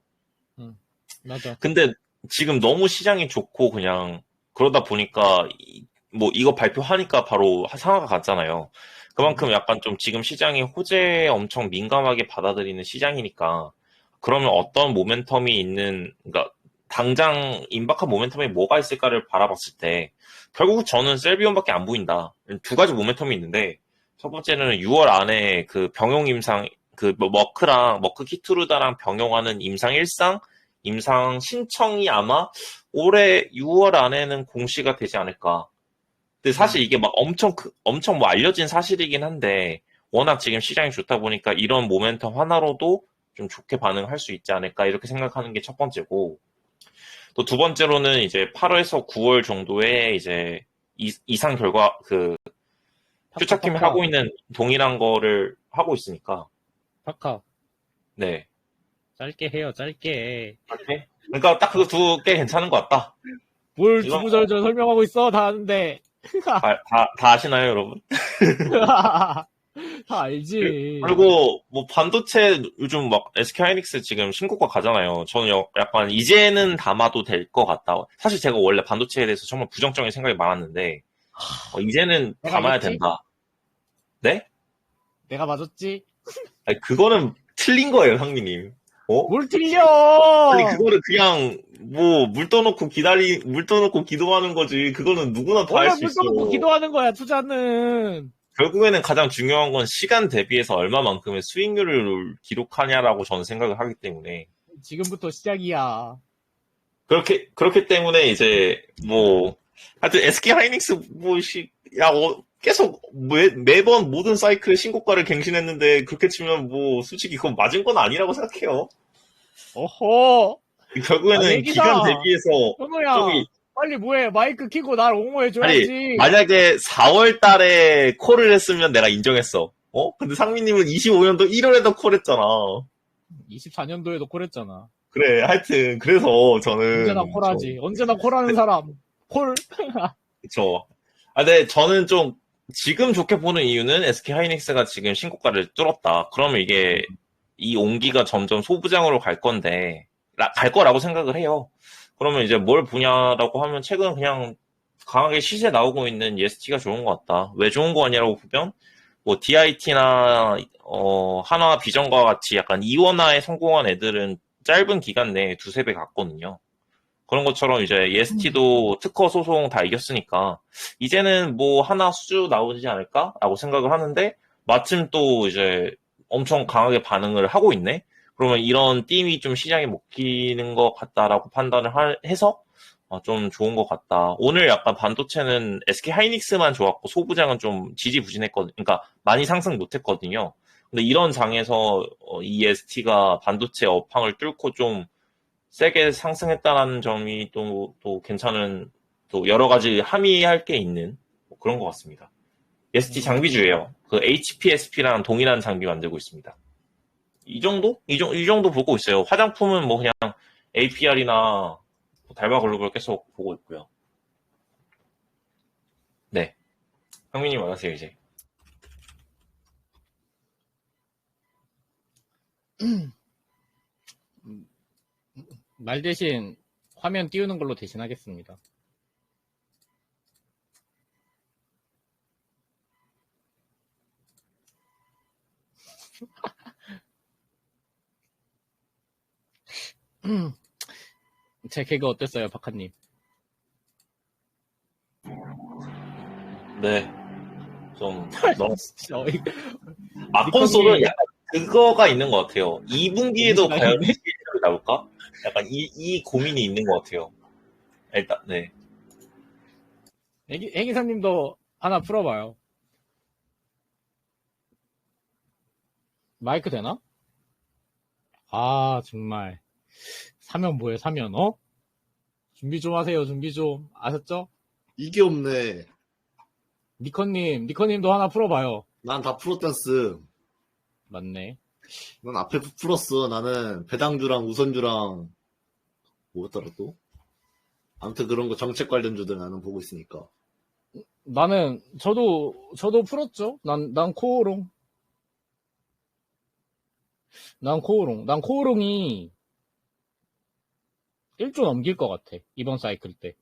맞아. 근데 지금 너무 시장이 좋고 그냥 그러다 보니까 뭐 이거 발표하니까 바로 상하가 갔잖아요. 그만큼 약간 좀 지금 시장이 호재에 엄청 민감하게 받아들이는 시장이니까 그러면 어떤 모멘텀이 있는, 그러니까 당장 임박한 모멘텀이 뭐가 있을까를 바라봤을 때 결국 저는 셀비온밖에 안 보인다. 두 가지 모멘텀이 있는데 첫 번째는 6월 안에 그 병용 임상 뭐 머크 키투르다랑 병용하는 임상 1상, 임상 신청이 아마 올해 6월 안에는 공시가 되지 않을까. 근데 사실 이게 막 엄청 뭐 알려진 사실이긴 한데, 워낙 지금 시장이 좋다 보니까 이런 모멘텀 하나로도 좀 좋게 반응할 수 있지 않을까, 이렇게 생각하는 게 첫 번째고, 또 두 번째로는 이제 8월에서 9월 정도에 이제 이상 결과, 퓨처팀이 하고 있는 동일한 거를 하고 있으니까. 파카. 네. 짧게 해요, 짧게. 짧게? 그러니까 딱 그거 두 개 괜찮은 것 같다. 뭘 주구절절 설명하고 있어, 다 아는데. 다 아시나요, 여러분? 다 알지. 그리고 뭐 반도체 요즘 막 SK 하이닉스 지금 신고가 가잖아요. 저는 약간 이제는 담아도 될 것 같다. 사실 제가 원래 반도체에 대해서 정말 부정적인 생각이 많았는데 이제는 담아야 이겼지? 된다. 네? 내가 맞았지? 아니, 그거는 틀린 거예요, 상민님. 뭘 틀려! 아니, 그거는 그냥, 뭐, 물 떠놓고 기도하는 거지. 그거는 누구나 다 할 수 있어. 물 떠놓고 기도하는 거야, 투자는. 결국에는 가장 중요한 건 시간 대비해서 얼마만큼의 수익률을 기록하냐라고 저는 생각을 하기 때문에. 지금부터 시작이야. 그렇기 때문에 이제, 뭐, 하여튼 SK 하이닉스, 계속 매번 모든 사이클에 신고가를 갱신했는데, 그렇게 치면 뭐, 솔직히 그건 맞은 건 아니라고 생각해요. 어허. 결국에는 기간 대비해서 현우야, 빨리 뭐해? 마이크 키고 날 옹호해줘야지. 아니, 만약에 4월 달에 콜을 했으면 내가 인정했어. 근데 상민님은 25년도 1월에도 콜했잖아. 24년도에도 콜했잖아. 그래, 하여튼 그래서 저는 언제나 콜하지. 언제나 콜하는 사람. 콜. 그쵸. 근데 저는 좀 지금 좋게 보는 이유는 SK 하이닉스가 지금 신고가를 뚫었다. 그러면 이게 이 온기가 점점 소부장으로 갈 거라고 생각을 해요. 그러면 이제 뭘 보냐라고 하면 최근 그냥 강하게 시세 나오고 있는 EST가 좋은 것 같다. 왜 좋은 거 아니라고 보면 뭐 DIT나 한화 비전과 같이 약간 이원화에 성공한 애들은 짧은 기간 내에 두세 배 갔거든요. 그런 것처럼 이제 EST도 특허 소송 다 이겼으니까 이제는 뭐 하나 수주 나오지 않을까라고 생각을 하는데 마침 또 이제 엄청 강하게 반응을 하고 있네. 그러면 이런 띠임이 좀 시장에 먹히는 것 같다라고 판단을 해서 좀 좋은 것 같다. 오늘 약간 반도체는 SK 하이닉스만 좋았고 소부장은 좀 지지부진했거든요. 그러니까 많이 상승 못했거든요. 근데 이런 장에서 EST가 반도체 업황을 뚫고 좀 세게 상승했다는 점이 또 괜찮은, 또 여러 가지 함의할 게 있는 뭐 그런 것 같습니다. EST 장비주예요. 그 HPSP랑 동일한 장비 만들고 있습니다. 이 정도 보고 있어요. 화장품은 뭐 그냥 APR이나 달바 글로벌 계속 보고 있고요. 네. 상민님 말하세요, 이제. 말 대신 화면 띄우는 걸로 대신하겠습니다. 제 개그 어땠어요, 박하님? 네. 좀 너무 어이가. 콘솔은 약간 그거가 있는 것 같아요. 2분기에도 과연 시리즈가 나올까? 약간 이 고민이 있는 것 같아요. 일단 네. 행기사님도 하나 풀어봐요. 마이크 되나? 아 정말 사면 뭐해 사면 준비 좀 하세요. 준비 좀 아셨죠? 이게 없네. 니커님도 하나 풀어봐요. 난 다 풀었단스. 맞네. 난 앞에 풀었어. 나는 배당주랑 우선주랑 뭐였더라 또? 아무튼 그런 거 정책 관련주들 나는 보고 있으니까. 나는 저도 풀었죠. 난 코오롱. 난 코오롱이 1조 넘길 것 같아. 이번 사이클 때.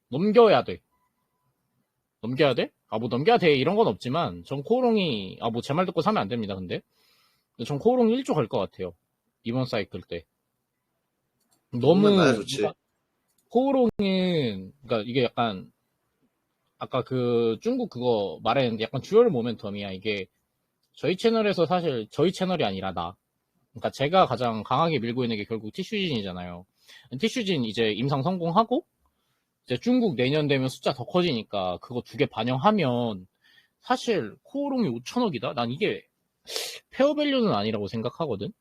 넘겨야 돼. 넘겨야 돼? 뭐 넘겨야 돼. 이런 건 없지만, 전 코오롱이, 뭐 제 말 듣고 사면 안 됩니다, 근데. 전 코오롱이 1조 갈 것 같아요. 이번 사이클 때. 너무, 코오롱은, 그니까 이게 약간, 아까 그 중국 그거 말했는데 약간 듀얼 모멘텀이야. 이게 저희 채널에서 사실 저희 채널이 아니라 그러니까 제가 가장 강하게 밀고 있는 게 결국 티슈진이잖아요. 티슈진 이제 임상 성공하고 이제 중국 내년 되면 숫자 더 커지니까 그거 2개 반영하면 사실 코오롱이 5천억이다? 난 이게 페어밸류는 아니라고 생각하거든.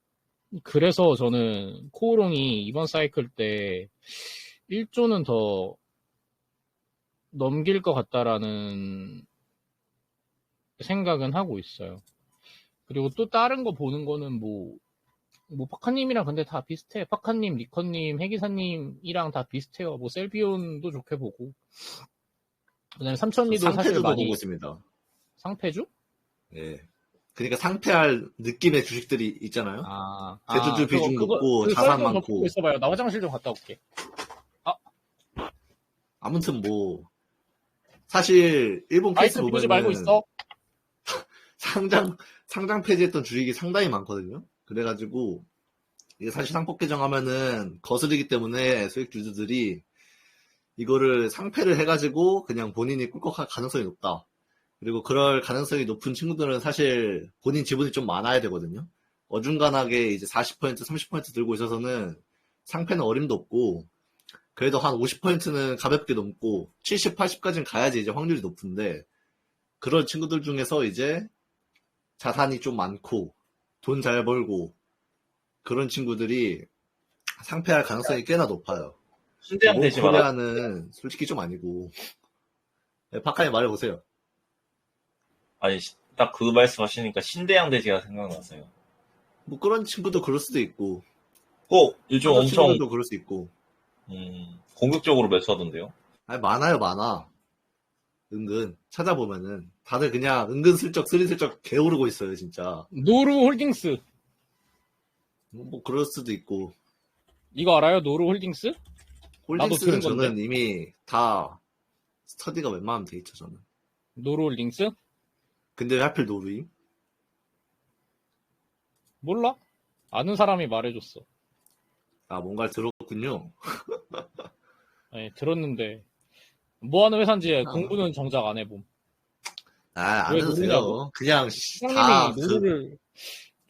그래서 저는 코오롱이 이번 사이클 때 1조는 더 넘길 것 같다라는 생각은 하고 있어요. 그리고 또 다른 거 보는 거는 뭐 파카님이랑 근데 다 비슷해. 파카님, 리커님, 해기사님이랑 다 비슷해요. 뭐 셀비온도 좋게 보고. 그다음에 삼천리도 사실 상패주도 많이 보고 있습니다. 상패주? 예. 그러니까 상패할 느낌의 주식들이 있잖아요. 대주주 비중 높고 자산 많고. 보고 있어봐요. 나 화장실 좀 갔다 올게. 아무튼 뭐 사실 일본 케이스 보면은 보지 말고 있어. 상장 폐지했던 주식이 상당히 많거든요. 그래가지고 이게 사실 상법 개정하면은 거슬리기 때문에 수익 주주들이 이거를 상패를 해가지고 그냥 본인이 꿀꺽할 가능성이 높다. 그리고 그럴 가능성이 높은 친구들은 사실 본인 지분이 좀 많아야 되거든요. 어중간하게 이제 40%, 30% 들고 있어서는 상패는 어림도 없고, 그래도 한 50%는 가볍게 넘고, 70, 80까지는 가야지 이제 확률이 높은데, 그런 친구들 중에서 이제 자산이 좀 많고, 돈 잘 벌고, 그런 친구들이 상패할 가능성이 꽤나 높아요. 신대양 되지 마라. 코리아는 솔직히 좀 아니고. 네, 박하님 말해보세요. 아니, 딱 그 말씀 하시니까 신대양 대지가 생각났어요. 뭐 그런 친구도 그럴 수도 있고. 요즘 엄청. 친구들도 그럴 수 있고. 공격적으로 매수하던데요? 아니, 많아. 은근. 찾아보면은. 다들 그냥 은근슬쩍, 스리슬쩍 게으르고 있어요, 진짜. 노루홀딩스. 뭐 그럴 수도 있고. 이거 알아요? 노루홀딩스? 홀딩스는 저는 이미 다 스터디가 웬만하면 돼 있죠, 저는. 노루홀딩스? 근데 왜 하필 노루임? 몰라? 아는 사람이 말해줬어. 뭔가를 들었군요. 네, 들었는데 뭐 하는 회사인지 공부는 정작 안 해봄. 안 해도 돼요. 그냥 사장님이 노루를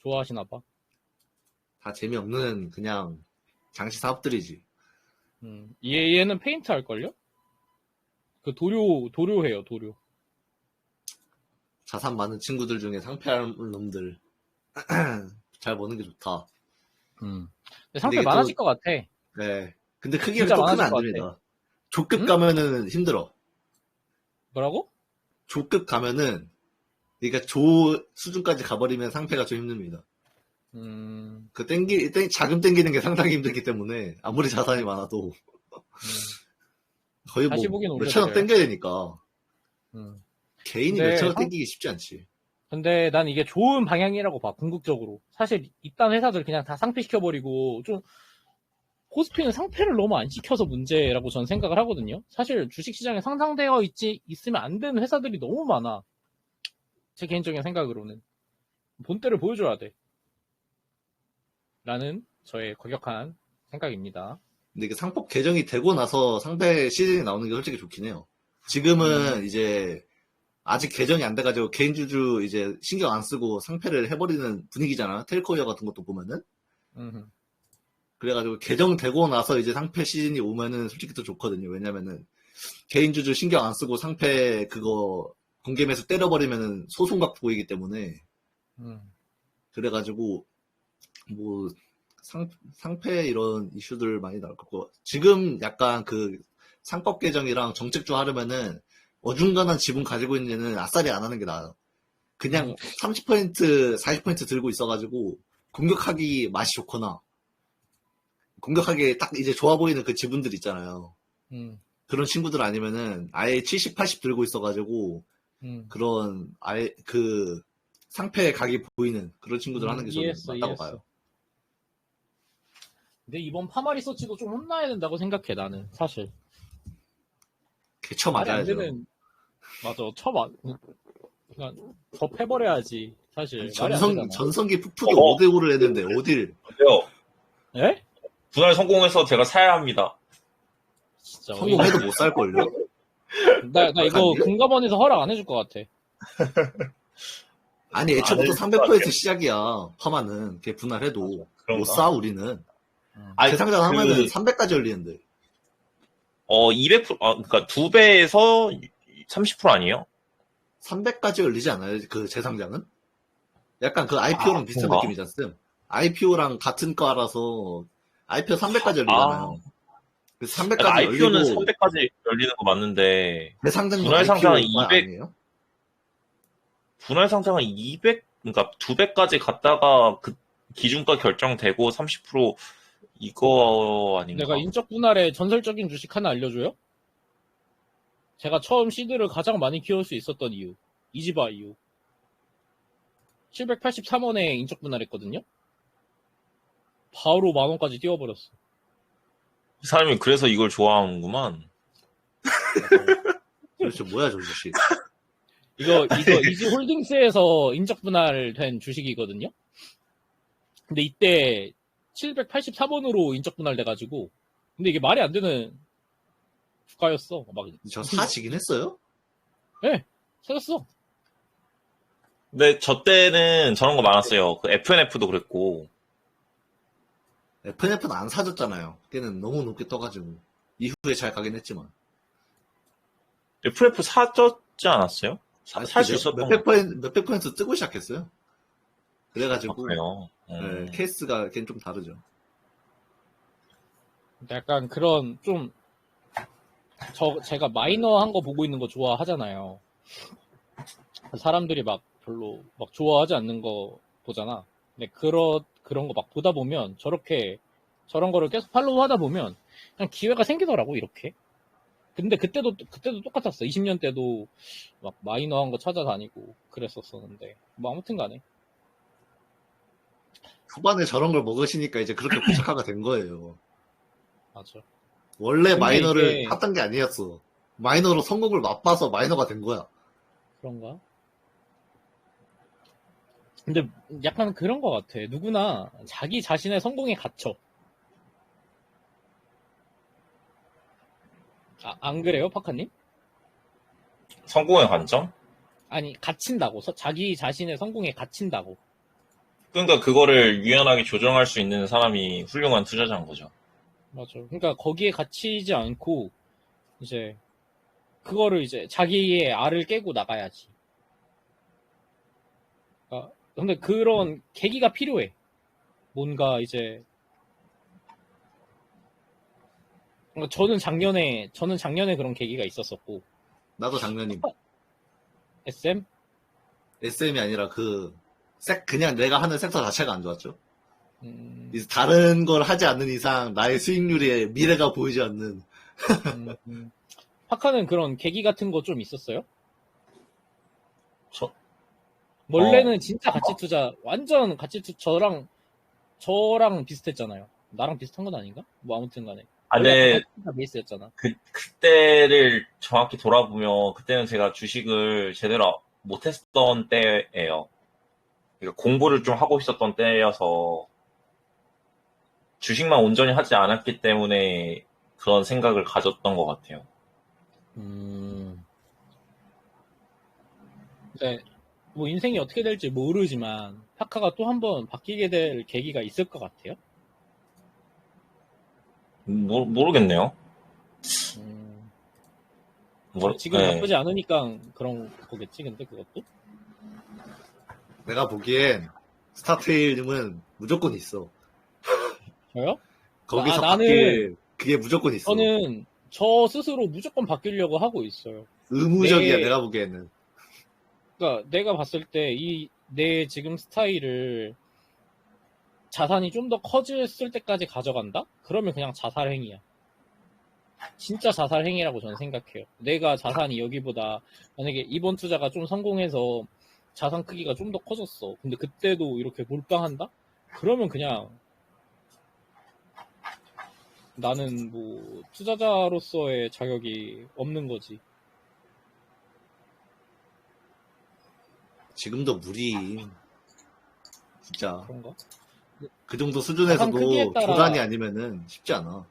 좋아하시나 봐. 다 재미없는 그냥 장시 사업들이지. 얘는 페인트 할걸요? 그 도료해요, 도료. 자산 많은 친구들 중에 상패할 놈들 잘 버는 게 좋다. 근데 상패 많아질 것 같아. 네. 근데 크기가 또 크면 안 됩니다. 조급 가면은 힘들어. 뭐라고? 조급 가면은, 그러니까 수준까지 가버리면 상패가 좀 힘듭니다. 자금 땡기는 게 상당히 힘들기 때문에, 아무리 자산이 많아도, 거의 뭐, 몇천억 땡겨야 되니까. 개인이 몇천억 땡기기 쉽지 않지. 근데 난 이게 좋은 방향이라고 봐, 궁극적으로. 사실, 이딴 회사들 그냥 다 상패시켜버리고, 좀, 코스피는 상패를 너무 안 시켜서 문제라고 저는 생각을 하거든요. 사실 주식시장에 상장되어 있으면 안 되는 회사들이 너무 많아. 제 개인적인 생각으로는. 본때를 보여줘야 돼. 라는 저의 과격한 생각입니다. 근데 이게 상법 개정이 되고 나서 상패 시즌이 나오는 게 솔직히 좋긴 해요. 지금은 이제 아직 개정이 안 돼가지고 개인주주 이제 신경 안 쓰고 상패를 해버리는 분위기잖아. 텔코이어 같은 것도 보면은. 그래가지고 개정되고 나서 이제 상패 시즌이 오면은 솔직히 더 좋거든요. 왜냐면은 개인주주 신경 안 쓰고 상패 그거 공개매수 때려버리면은 소송각 보이기 때문에. 그래가지고 뭐 상패 이런 이슈들 많이 나올 거고, 지금 약간 그 상법 개정이랑 정책조 하려면은 어중간한 지분 가지고 있는 애는 아싸리 안 하는 게 나아요. 그냥 30%, 40% 들고 있어가지고 공격하기 맛이 좋거나 공격하기 딱 이제 좋아 보이는 그 지분들 있잖아요. 그런 친구들 아니면은 아예 70, 80 들고 있어가지고 그런 아예 그 상패 각이 보이는 그런 친구들 하는 게 저는 맞다고 봐요. 근데 이번 파마 리서치도 좀 혼나야 된다고 생각해, 나는 사실. 쳐 맞아야죠. 맞아, 그러니까 더 패버려야지 사실. 전성기 푸푸도 5대5를 했는데 어딜? 예? 분할 성공해서 제가 사야 합니다. 진짜 성공해도 못 살걸요? 나 이거 금감원에서 허락 안 해줄 것 같아. 아니, 애초부터 300%에서 시작이야. 파마는. 걔 분할해도. 못 사, 우리는. 대상장 하면은 300까지 열리는데. 200%, 그러니까 2배에서 30% 아니에요? 300까지 열리지 않아요? 그 재상장은? 약간 그 IPO랑 비슷한 그런가? 느낌이잖아, 쌤. IPO랑 같은 과라서 IPO 300까지 열리잖아요. 그래서 300까지 그러니까 IPO는 열리고 300까지 열리는 거 맞는데 재상장도 분할 상장은 IPO가 200, 아니에요? 분할 상장은 200, 그러니까 2배까지 갔다가 그 기준가 결정되고 30% 이거 아닌가? 내가 인적 분할의 전설적인 주식 하나 알려줘요? 제가 처음 시드를 가장 많이 키울 수 있었던 이유. 이지바 이유. 783원에 인적 분할했거든요? 바로 만원까지 뛰어버렸어. 그 사람이 그래서 이걸 좋아하는구만. 도대체 뭐야, 저 주식. 이거 이지홀딩스에서 인적 분할된 주식이거든요? 근데 이때 783원으로 인적 분할돼가지고, 근데 이게 말이 안 되는 주가였어. 막. 저 사지긴 했어요? 네, 사줬어. 근데 저 때는 저런 거 많았어요. 그 FNF도 그랬고. FNF는 안 사줬잖아요. 걔는 너무 높게 떠가지고. 이후에 잘 가긴 했지만. FNF 사줬지 않았어요? 살 수 있었던 몇백 퍼센트 뜨고 시작했어요. 그래가지고. 그래요. 네, 케이스가 걔는 좀 다르죠. 약간 그런 좀 제가 마이너한 거 보고 있는 거 좋아하잖아요. 사람들이 막 별로 막 좋아하지 않는 거 보잖아. 근데 그런 거 막 보다 보면 저런 거를 계속 팔로우 하다 보면 그냥 기회가 생기더라고 이렇게. 근데 그때도 똑같았어. 20년 때도 막 마이너한 거 찾아다니고 그랬었었는데 뭐 아무튼 간에 초반에 저런 걸 먹으시니까 이제 그렇게 고착화가 된 거예요. 맞아. 원래 마이너를 이게... 탔던 게 아니었어. 마이너로 성공을 맛봐서 마이너가 된 거야. 그런가? 근데 약간 그런 것 같아. 누구나 자기 자신의 성공에 갇혀. 안 그래요, 파카님? 성공의 관점? 아니, 갇힌다고. 자기 자신의 성공에 갇힌다고. 그러니까 그거를 유연하게 조정할 수 있는 사람이 훌륭한 투자자인 거죠. 맞아. 그러니까 거기에 갇히지 않고 이제 그거를 이제 자기의 알을 깨고 나가야지. 그러니까 근데 그런 계기가 필요해. 뭔가 이제 그러니까 저는 작년에 그런 계기가 있었었고. 나도 작년임. SM? SM이 아니라 그냥 내가 하는 섹터 자체가 안 좋았죠. 다른 걸 하지 않는 이상 나의 수익률에 미래가 보이지 않는. 파카는 그런 계기 같은 거 좀 있었어요? 원래는 진짜 가치 투자, 완전 가치 투자, 저랑 비슷했잖아요. 나랑 비슷한 건 아닌가? 뭐 아무튼 간에. 네. 베이스였잖아. 그때를 정확히 돌아보면, 그때는 제가 주식을 제대로 못했던 때예요. 그러니까 공부를 좀 하고 있었던 때여서, 주식만 온전히 하지 않았기 때문에 그런 생각을 가졌던 것 같아요. 네. 뭐 인생이 어떻게 될지 모르지만 파카가 또 한 번 바뀌게 될 계기가 있을 것 같아요. 모르겠네요. 지금 나쁘지 않으니까 그런 거겠지, 근데 그것도? 내가 보기엔 스타트일님은 무조건 있어. 저요? 거기서 바뀔 그게 무조건 있어. 저는 저 스스로 무조건 바뀌려고 하고 있어요. 의무적이야, 내가 보기에는. 그러니까 내가 봤을 때 내 지금 스타일을 자산이 좀 더 커졌을 때까지 가져간다? 그러면 그냥 자살행위야. 진짜 자살행위라고 저는 생각해요. 내가 자산이 여기보다 만약에 이번 투자가 좀 성공해서 자산 크기가 좀 더 커졌어. 근데 그때도 이렇게 몰빵한다? 그러면 그냥 나는 뭐 투자자로서의 자격이 없는 거지. 지금도 무리. 진짜. 그런가? 그 정도 수준에서도 조단이 아니면은 쉽지 않아.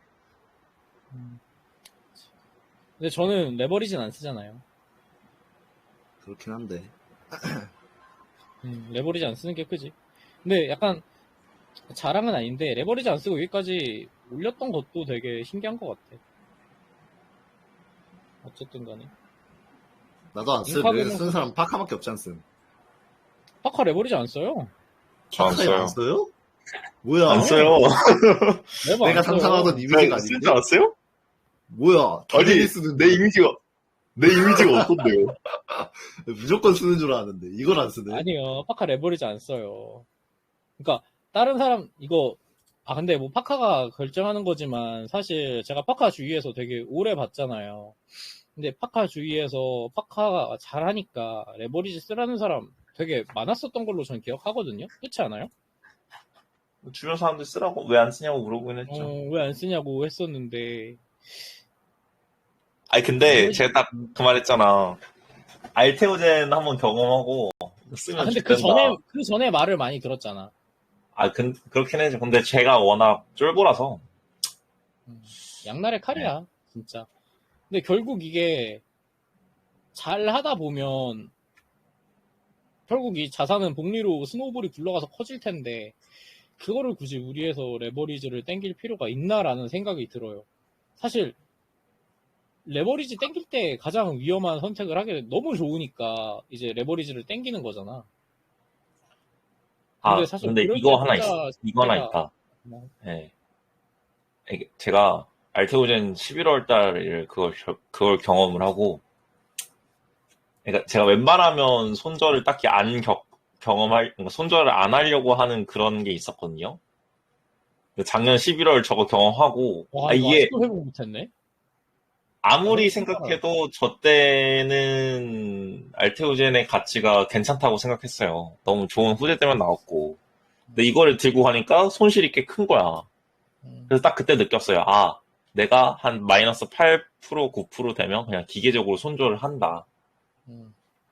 근데 저는 레버리지는 안 쓰잖아요. 그렇긴 한데. 레버리지 안 쓰는 게 크지. 근데 약간 자랑은 아닌데 레버리지 안 쓰고 여기까지 올렸던 것도 되게 신기한 것 같아. 어쨌든 간에. 나도 안 쓰. 인카그는 여기서 쓰는 사람 파카밖에 없지 않음. 파카 레버리지 안 써요. 저 안 파카에 써요. 안 써요? 뭐야? 안 써요. 레버 내가 안 써요. 상상하던 이미지가 쓰지 아닌데? 않았어요? 뭐야? 아니, 당연히 쓰는 내 이미지가 어떤데요? 무조건 쓰는 줄 아는데 이걸 안 쓰네. 아니요. 파카 레버리지 안 써요. 그러니까 다른 사람 이거 근데 뭐 파카가 결정하는 거지만 사실 제가 파카 주위에서 되게 오래 봤잖아요. 근데 파카 주위에서 파카가 잘하니까 레버리지 쓰라는 사람 되게 많았었던 걸로 전 기억하거든요. 그렇지 않아요? 주변 사람들 쓰라고 왜 안 쓰냐고 물어보긴 했죠. 왜 안 쓰냐고 했었는데. 아니 근데 제가 딱 그 말했잖아. 알테오젠 한번 경험하고 쓰면 근데 좋겠다. 그 전에 말을 많이 들었잖아. 그렇긴 해죠. 근데 제가 워낙 쫄보라서. 양날의 칼이야, 진짜. 근데 결국 이게 잘 하다 보면 결국 이 자산은 복리로 스노우볼이 굴러가서 커질 텐데 그거를 굳이 무리해서 레버리지를 땡길 필요가 있나라는 생각이 들어요. 사실 레버리지 땡길 때 가장 위험한 선택을 하게 너무 좋으니까 이제 레버리지를 땡기는 거잖아. 근데 사실 근데 그럴 이거 때 하나 진짜 있어. 이거 하나 있다. 뭐, 네. 제가 알테오젠 11월 달에 그걸 경험을 하고, 그러니까 제가 웬만하면 손절을 딱히 손절을 안 하려고 하는 그런 게 있었거든요. 작년 11월 저거 경험하고, 와, 이거 이게 아직도 회복 못했네? 아무리 생각해도 저 때는 알테오젠의 가치가 괜찮다고 생각했어요. 너무 좋은 후재들만 나왔고. 근데 이거를 들고 가니까 손실이 꽤 큰 거야. 그래서 딱 그때 느꼈어요. 내가 한 마이너스 8%, 9% 되면 그냥 기계적으로 손절을 한다.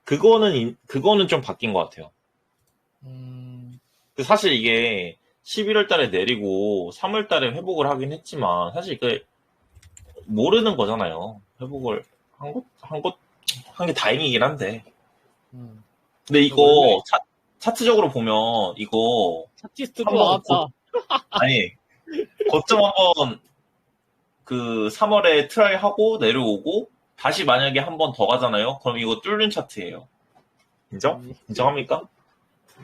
그거는 좀 바뀐 것 같아요. 사실 이게 11월 달에 내리고 3월 달에 회복을 하긴 했지만 사실 모르는 거잖아요. 회복을 한 게 다행이긴 한데. 근데 이거 차트적으로 보면 이거 차티스트도 나왔다. 아니 거점 한번 그 3월에 트라이 하고 내려오고 다시 만약에 한 번 더 가잖아요. 그럼 이거 뚫는 차트예요. 인정합니까?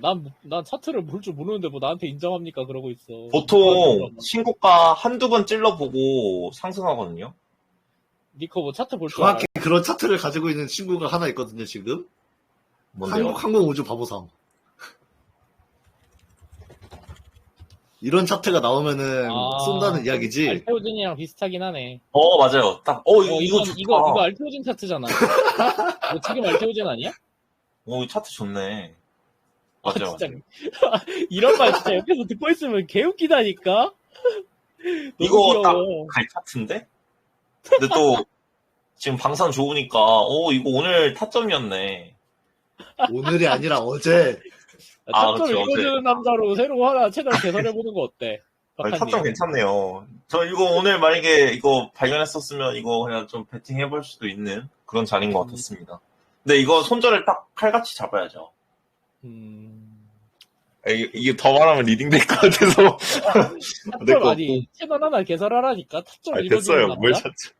난 차트를 볼 줄 모르는데 뭐 나한테 인정합니까? 그러고 있어. 보통 신고가 한두 번 찔러보고 상승하거든요. 니커 뭐 차트 볼 줄 알아요? 정확히 그런 차트를 가지고 있는 친구가 하나 있거든요, 지금. 뭔데요? 항공우주 바보상. 이런 차트가 나오면은 쏜다는 이야기지. 알테오젠이랑 비슷하긴 하네. 맞아요. 딱, 이거 알테오젠 차트잖아. 너 지금 알테오젠 아니야? 이 차트 좋네. 맞아요. 진짜. 이런 말 진짜 옆에서 듣고 있으면 개웃기다니까? 이거 딱 갈 차트인데? 근데 또, 지금 방산 좋으니까, 이거 오늘 타점이었네. 오늘이 아니라 어제. 타점 읽어주는 남자로 새로 하나 채널 개설해보는 거 어때? 타점 괜찮네요. 저 이거 오늘 만약에 이거 발견했었으면 이거 그냥 좀 배팅해볼 수도 있는 그런 자리인 것 같았습니다. 근데 이거 손절을 딱 칼같이 잡아야죠. 이게 더 말하면 리딩 될 것 같아서. 타점 아니, 채널 하나 개설하라니까? 타점 읽어주는 남자? 뭘 찾죠?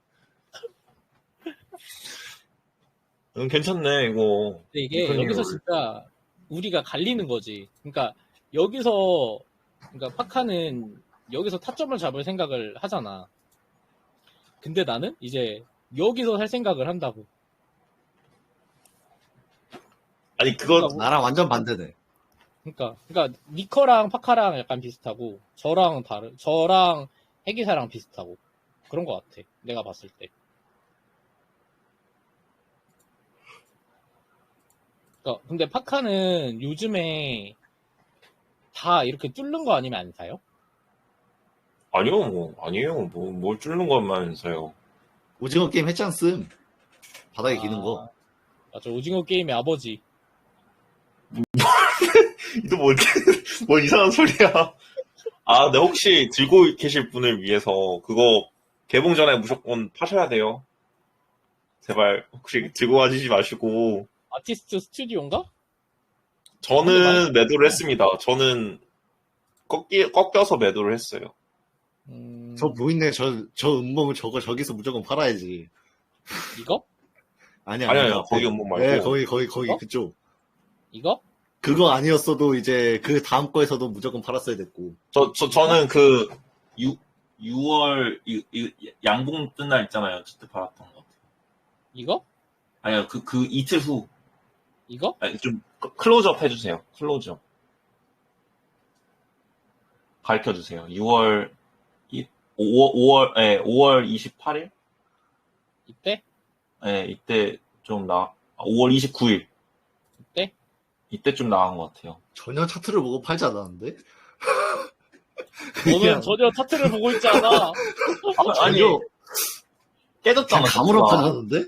괜찮네, 이거. 근데 이게 여기서 진짜 우리가 갈리는 거지. 그러니까 파카는 여기서 타점을 잡을 생각을 하잖아. 근데 나는 이제 여기서 살 생각을 한다고. 아니, 그거 그러니까 나랑 완전 반대네. 그러니까 니커랑 파카랑 약간 비슷하고 저랑 해기사랑 비슷하고 그런 것 같아. 내가 봤을 때. 근데 파카는 요즘에 다 이렇게 뚫는 거 아니면 안 사요? 아니에요. 뭘 뚫는 것만서요. 오징어 게임 했지 않음. 바닥에 기는 거. 맞아, 오징어 게임의 아버지. 이거 뭘 이상한 소리야. 네, 혹시 들고 계실 분을 위해서 그거 개봉 전에 무조건 파셔야 돼요. 제발 혹시 들고 가시지 마시고. 아티스트 스튜디오인가? 저는 매도를 했습니다. 저는 꺾여서 매도를 했어요. 저 보이네. 저 음봉을 저기서 무조건 팔아야지. 이거? 아니요. 거기 음봉 말고. 네, 거기 이거? 그쪽. 이거? 그거 아니었어도 이제 그 다음 거에서도 무조건 팔았어야 됐고. 저는 6월 양봉 뜬 날 있잖아요. 그때 팔았던 것 같아요. 이거? 아니요, 그 이틀 후. 이거? 아니, 좀 클로즈업 해주세요. 클로즈업. 가르쳐주세요. 5월 28일? 이때? 네, 이때 좀 5월 29일. 이때? 이때 좀 나간 것 같아요. 전혀 차트를 보고 팔지 않았는데? 너는 전혀 차트를 보고 있지 않아. 아니, 깨졌잖아. 감으로 팔았는데?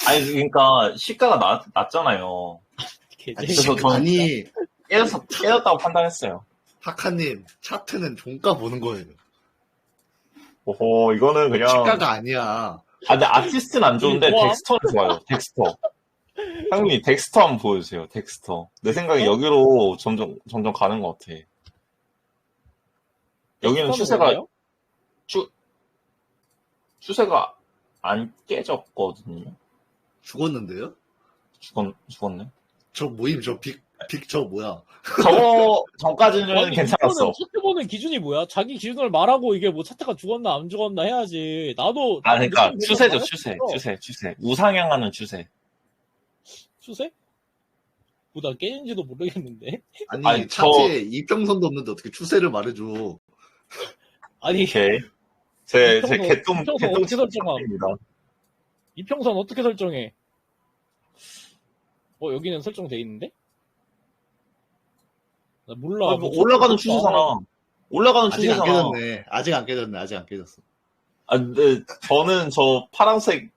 아니, 그러니까 시가가 낮잖아요. 그래서 저는 깨졌다고 판단했어요. 하카님, 차트는 종가 보는 거예요. 오호, 이거는 그냥. 시가가 아니야. 근데 아티스트는 안 좋은데 덱스터는 좋아요. 덱스터. 형님, 덱스터 한번 보여주세요. 덱스터. 내 생각에 여기로 점점 가는 것 같아. 여기는 추세가 안 깨졌거든요. 죽었는데요? 죽었네. 저 모임, 저 뭐야? 저거 전까지는 괜찮았어. 차트 보는 기준이 뭐야? 자기 기준을 말하고 이게 뭐 차트가 죽었나 안 죽었나 해야지. 나도 그러니까 추세죠, 추세. 우상향하는 추세. 추세? 나 깨진지도 모르겠는데. 아니 차트에 이평선도 없는데 어떻게 추세를 말해줘? 아니, 제 개똥 어떻게 설정합니다. 이평선 어떻게 설정해? 여기는 설정돼 있는데? 나 몰라. 뭐 올라가는 추세잖아. 올라가는 추세잖아. 아직 안 깨졌어. 근데 저는 저 파란색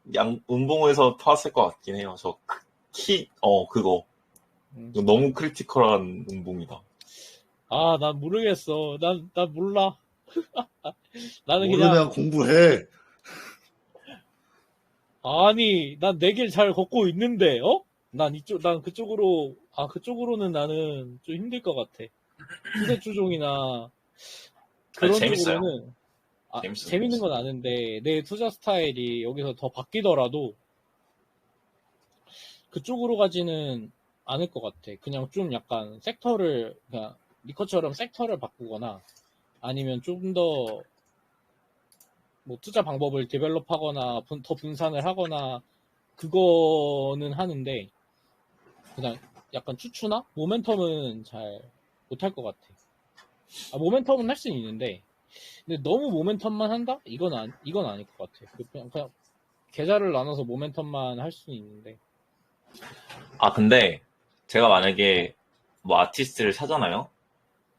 음봉에서 팔았을 것 같긴 해요. 그거. 너무 크리티컬한 음봉이다. 난 모르겠어. 난 몰라. 나는 모르면 그냥 공부해. 아니, 난 내 길 잘 걷고 있는데, 난 그쪽으로는 나는 좀 힘들 것 같아. 추세 추종이나 그런 쪽으로는 재밌는 건 아는데 내 투자 스타일이 여기서 더 바뀌더라도 그쪽으로 가지는 않을 것 같아. 그냥 좀 약간 그냥 니커처럼 섹터를 바꾸거나 아니면 좀 더 뭐 투자 방법을 디벨롭하거나 더 분산을 하거나 그거는 하는데 그냥 약간 추추나 모멘텀은 잘 못할 것 같아. 모멘텀은 할 수는 있는데 근데 너무 모멘텀만 한다? 이건 아닐 것 같아. 그냥 계좌를 나눠서 모멘텀만 할 수는 있는데. 근데 제가 만약에 뭐 아티스트를 사잖아요.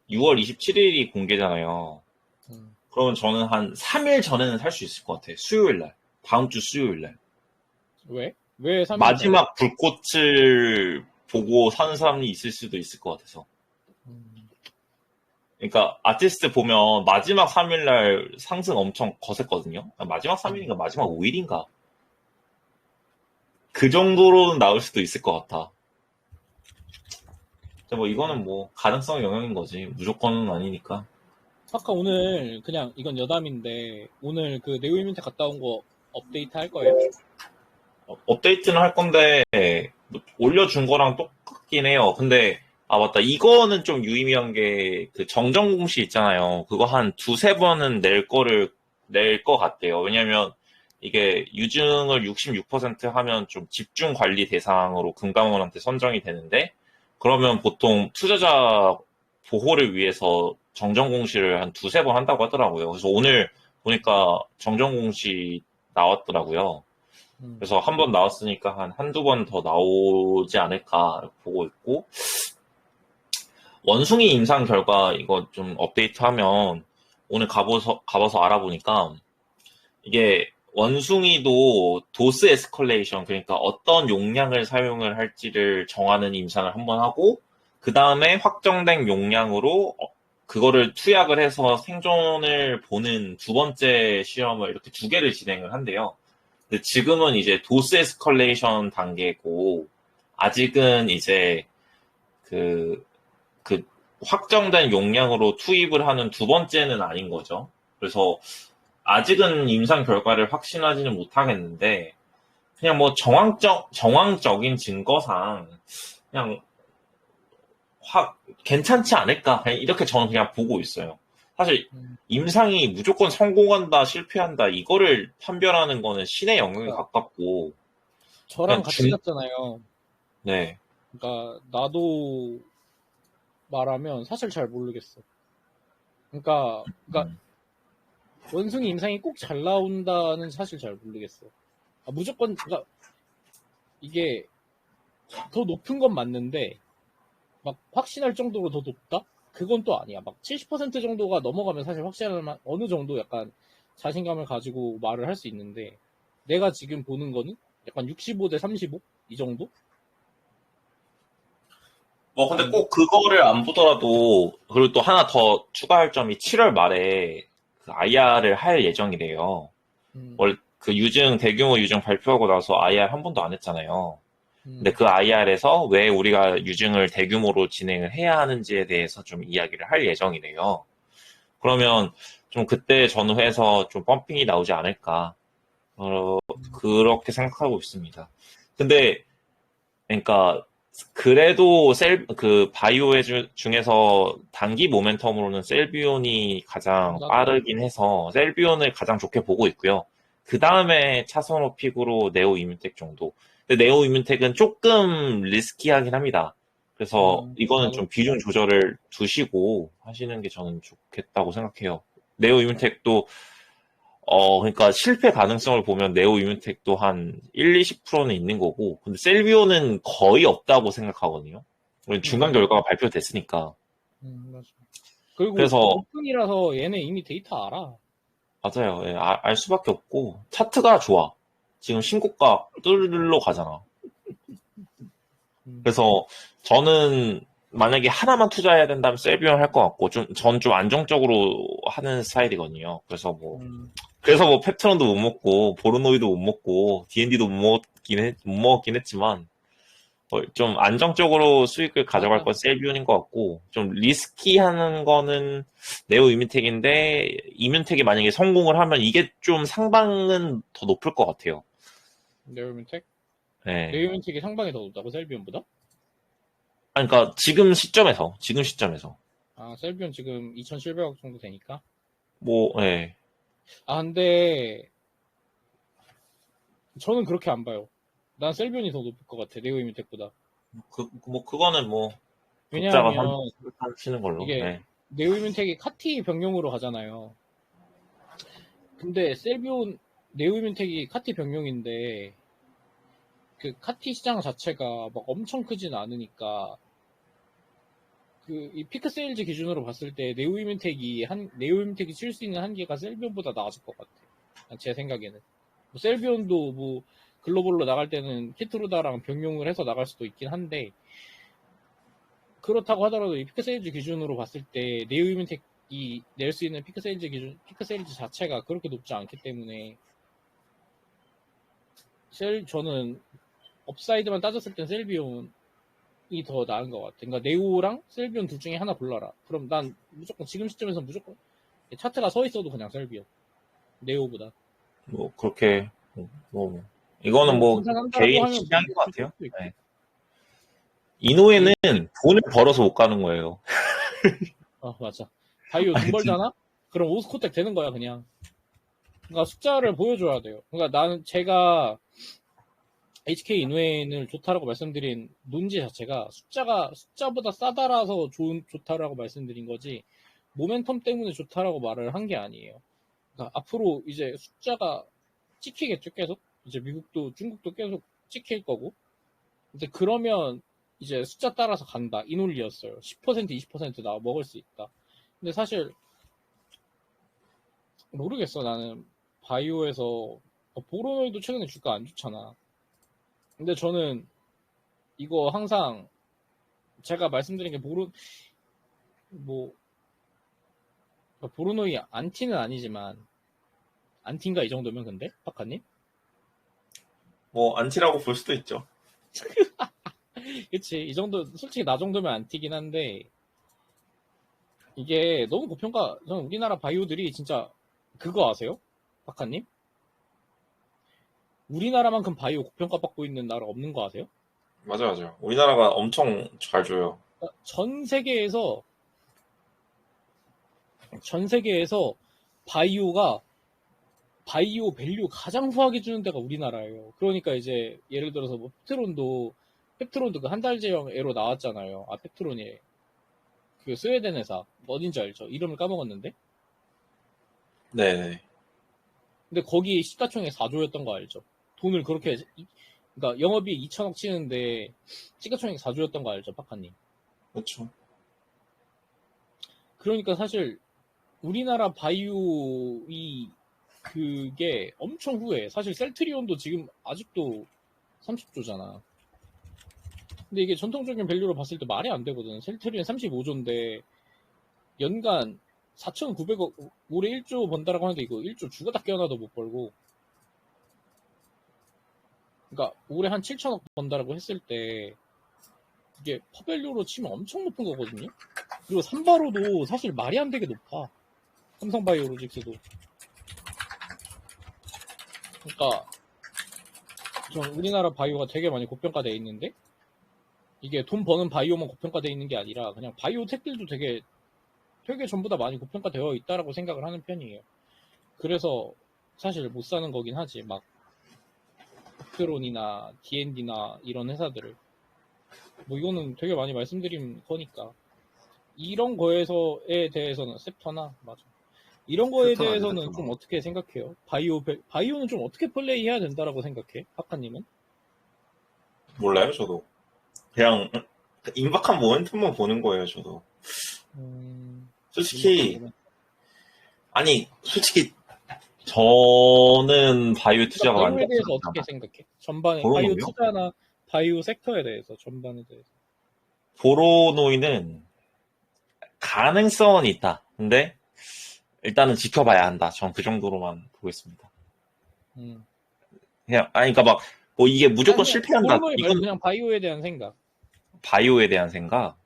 6월 27일이 공개잖아요. 그러면 저는 한 3일 전에는 살 수 있을 것 같아요. 수요일날. 다음 주 수요일날. 왜 3일 마지막 불꽃을 보고 사는 사람이 있을 수도 있을 것 같아서. 그러니까 아티스트 보면 마지막 3일날 상승 엄청 거셌거든요. 마지막 3일인가 마지막 5일인가. 그 정도로는 나올 수도 있을 것 같아. 뭐 이거는 뭐 가능성 영역인 거지. 무조건은 아니니까. 아까 오늘 그냥 이건 여담인데 오늘 그 네오 이벤트 갔다 온 거 업데이트 할 거예요? 업데이트는 할 건데 올려준 거랑 똑같긴 해요. 근데 맞다. 이거는 좀 유의미한 게 그 정정 공시 있잖아요. 그거 한 2-3번은 낼 것 같대요. 왜냐면 이게 유증을 66% 하면 좀 집중 관리 대상으로 금감원한테 선정이 되는데 그러면 보통 투자자 보호를 위해서 정정 공시를 한 2-3번 한다고 하더라고요. 그래서 오늘 보니까 정정 공시 나왔더라고요. 그래서 한 번 나왔으니까 한두 번 더 나오지 않을까 보고 있고 원숭이 임상 결과 이거 좀 업데이트하면 오늘 가봐서 알아보니까 이게 원숭이도 도스 에스컬레이션 그러니까 어떤 용량을 사용을 할지를 정하는 임상을 한번 하고 그 다음에 확정된 용량으로 그거를 투약을 해서 생존을 보는 두 번째 시험을 이렇게 2개를 진행을 한대요. 근데 지금은 이제 도스 에스컬레이션 단계고 아직은 이제 그 확정된 용량으로 투입을 하는 두 번째는 아닌 거죠. 그래서 아직은 임상 결과를 확신하지는 못하겠는데, 그냥 뭐 정황적인 증거상 그냥 괜찮지 않을까? 그냥 이렇게 저는 그냥 보고 있어요. 사실 임상이 무조건 성공한다, 실패한다 이거를 판별하는 거는 신의 영역에 가깝고. 저랑 같이 갔잖아요. 네. 그러니까 나도 말하면 사실 잘 모르겠어. 그러니까 원숭이 임상이 꼭 잘 나온다는 사실 잘 모르겠어. 무조건 그러니까 이게 더 높은 건 맞는데 막 확신할 정도로 더 높다? 그건 또 아니야. 막 70% 정도가 넘어가면 사실 확신할 만 어느 정도 약간 자신감을 가지고 말을 할 수 있는데 내가 지금 보는 거는 약간 65대 35? 이 정도? 뭐 근데 꼭 그거를 안 보더라도 그리고 또 하나 더 추가할 점이 7월 말에 그 IR을 할 예정이래요. 원래 그 대규모 유증 발표하고 나서 IR 한 번도 안 했잖아요. 근데 그 IR에서 왜 우리가 유증을 대규모로 진행을 해야 하는지에 대해서 좀 이야기를 할 예정이래요. 그러면 좀 그때 전후해서 좀 펌핑이 나오지 않을까. 그렇게 생각하고 있습니다. 근데 그러니까 그래도 바이오 중에서 단기 모멘텀으로는 셀비온이 가장 빠르긴 해서 셀비온을 가장 좋게 보고 있고요. 그 다음에 차선호 픽으로 네오 이뮨텍 정도. 근데 네오 이뮨텍은 조금 리스키하긴 합니다. 그래서 이거는 좀 비중 조절을 두시고 하시는 게 저는 좋겠다고 생각해요. 네오 이뮨텍도 그러니까 실패 가능성을 보면 네오 이뮨텍도 한 1, 20%는 있는 거고, 근데 셀비오는 거의 없다고 생각하거든요. 중간 결과가 발표됐으니까. 맞아. 그리고 그래서 오픈이라서 얘네 이미 데이터 알아. 맞아요. 예, 알 수밖에 없고 차트가 좋아. 지금 신고가 뚫러 가잖아. 그래서 저는 만약에 하나만 투자해야 된다면 셀비온 할 것 같고, 전 좀 안정적으로 하는 스타일이거든요. 그래서 뭐 페트론도 못 먹고, 보르노이도 못 먹고, D&D도 못 먹었긴 했지만, 좀 안정적으로 수익을 가져갈 건 셀비온인 것 같고, 좀 리스키하는 거는 네오 이뮨텍인데, 이뮨텍이 만약에 성공을 하면 이게 좀 상방은 더 높을 것 같아요. 네오 이뮨텍? 네. 네오 이뮨텍이 상방이 더 높다고 셀비온보다? 그러니까 지금 시점에서. 셀비온 지금 2,700억 정도 되니까? 네. 근데 저는 그렇게 안 봐요. 난 셀비온이 더 높을 것 같아, 네오 이뮨텍보다. 그거는 왜냐하면 하시는 걸로. 이게 네. 네오 이뮨텍이 카티 병용으로 가잖아요. 근데 네오 이뮨텍이 카티 병용인데 그 카티 시장 자체가 막 엄청 크진 않으니까 이 피크 세일즈 기준으로 봤을 때 네오 이뮨텍이 칠 수 있는 한계가 셀비온보다 나아질 것 같아. 제 생각에는. 셀비온도 글로벌로 나갈 때는 키트루다랑 병용을 해서 나갈 수도 있긴 한데 그렇다고 하더라도 이 피크 세일즈 기준으로 봤을 때 네오 이뮨텍이 낼 수 있는 피크 세일즈 자체가 그렇게 높지 않기 때문에 저는 업사이드만 따졌을 땐 셀비온이 더 나은 것 같아. 그러니까 네오랑 셀비온 둘 중에 하나 골라라. 그럼 난 무조건 지금 시점에서 무조건 차트가 서 있어도 그냥 셀비온. 네오보다. 그렇게 이거는 개인 취향인 것 같아요. 네. 이노에는 돈을 벌어서 못 가는 거예요. 맞아. 바이오 돈 벌잖아? 그럼 오스코텍 되는 거야 그냥. 그러니까 숫자를 보여줘야 돼요. 그러니까 제가 HK 이노엔을 좋다라고 말씀드린 논지 자체가 숫자보다 싸다라서 좋다라고 말씀드린 거지 모멘텀 때문에 좋다라고 말을 한 게 아니에요. 그러니까 앞으로 이제 숫자가 찍히겠죠 계속. 이제 미국도 중국도 계속 찍힐 거고. 근데 그러면 이제 숫자 따라서 간다 이 논리였어요. 10% 20% 나 먹을 수 있다. 근데 사실 모르겠어. 나는 바이오에서 보로노이도 최근에 주가 안 좋잖아. 근데 저는 이거 항상 제가 말씀드린 게 보로노이 안티는 아니지만 안티인가 이 정도면 근데 파카님? 안티라고 볼 수도 있죠. 그치. 이 정도, 솔직히 나 정도면 안 튀긴 한데, 이게 너무 고평가, 저는 우리나라 바이오들이 진짜, 그거 아세요? 박하님? 우리나라만큼 바이오 고평가 받고 있는 나라 없는 거 아세요? 맞아. 우리나라가 엄청 잘 줘요. 그러니까 전 세계에서 바이오 밸류 가장 후하게 주는 데가 우리나라예요. 그러니까 이제 예를 들어서 뭐 펩트론도 그 한 달 제형애로 나왔잖아요. 아, 펩트론이 그 스웨덴 회사 어딘지 알죠? 이름을 까먹었는데. 네. 근데 거기 시가총액 4조였던 거 알죠? 돈을 그렇게 그러니까 영업이익 2천억 치는데 시가총액 4조였던 거 알죠, 박하님? 그렇죠. 그러니까 사실 우리나라 바이오이 그게 엄청 후해. 사실 셀트리온도 지금 아직도 30조잖아. 근데 이게 전통적인 밸류로 봤을 때 말이 안 되거든. 셀트리온 35조인데 연간 4,900억 올해 1조 번다라고 하는데 이거 1조 죽어다 깨어나도 못 벌고. 그러니까 올해 한 7천억 번다라고 했을 때 이게 퍼밸류로 치면 엄청 높은 거거든요. 그리고 삼바로도 사실 말이 안 되게 높아. 삼성바이오로직스도. 그러니까 전 우리나라 바이오가 되게 많이 고평가돼 있는데 이게 돈 버는 바이오만 고평가돼 있는 게 아니라 그냥 바이오텍들도 되게 전부 다 많이 고평가되어 있다라고 생각을 하는 편이에요. 그래서 사실 못 사는 거긴 하지. 막 팩트론이나 D&D나 이런 회사들을 뭐 이거는 되게 많이 말씀드린 거니까 이런 거에서에 대해서는 셉터나 맞아. 이런 거에 대해서는 좀 어떻게 생각해요? 바이오는 좀 어떻게 플레이해야 된다라고 생각해? 하카님은? 몰라요, 저도. 그냥 임박한 모멘텀만 보는 거예요, 저도. 솔직히 저는 바이오 투자가 많이 바이오에 대해서 어떻게 생각해? 전반에 바이오 투자나 바이오 섹터에 대해서 전반에 대해서. 보로노이는 가능성은 있다. 근데 일단은 지켜봐야 한다. 전 그 정도로만 보겠습니다. 그냥 그러니까 막 뭐 이게 무조건 실패한다. 이건 그냥 바이오에 대한 생각. 바이오에 대한 생각.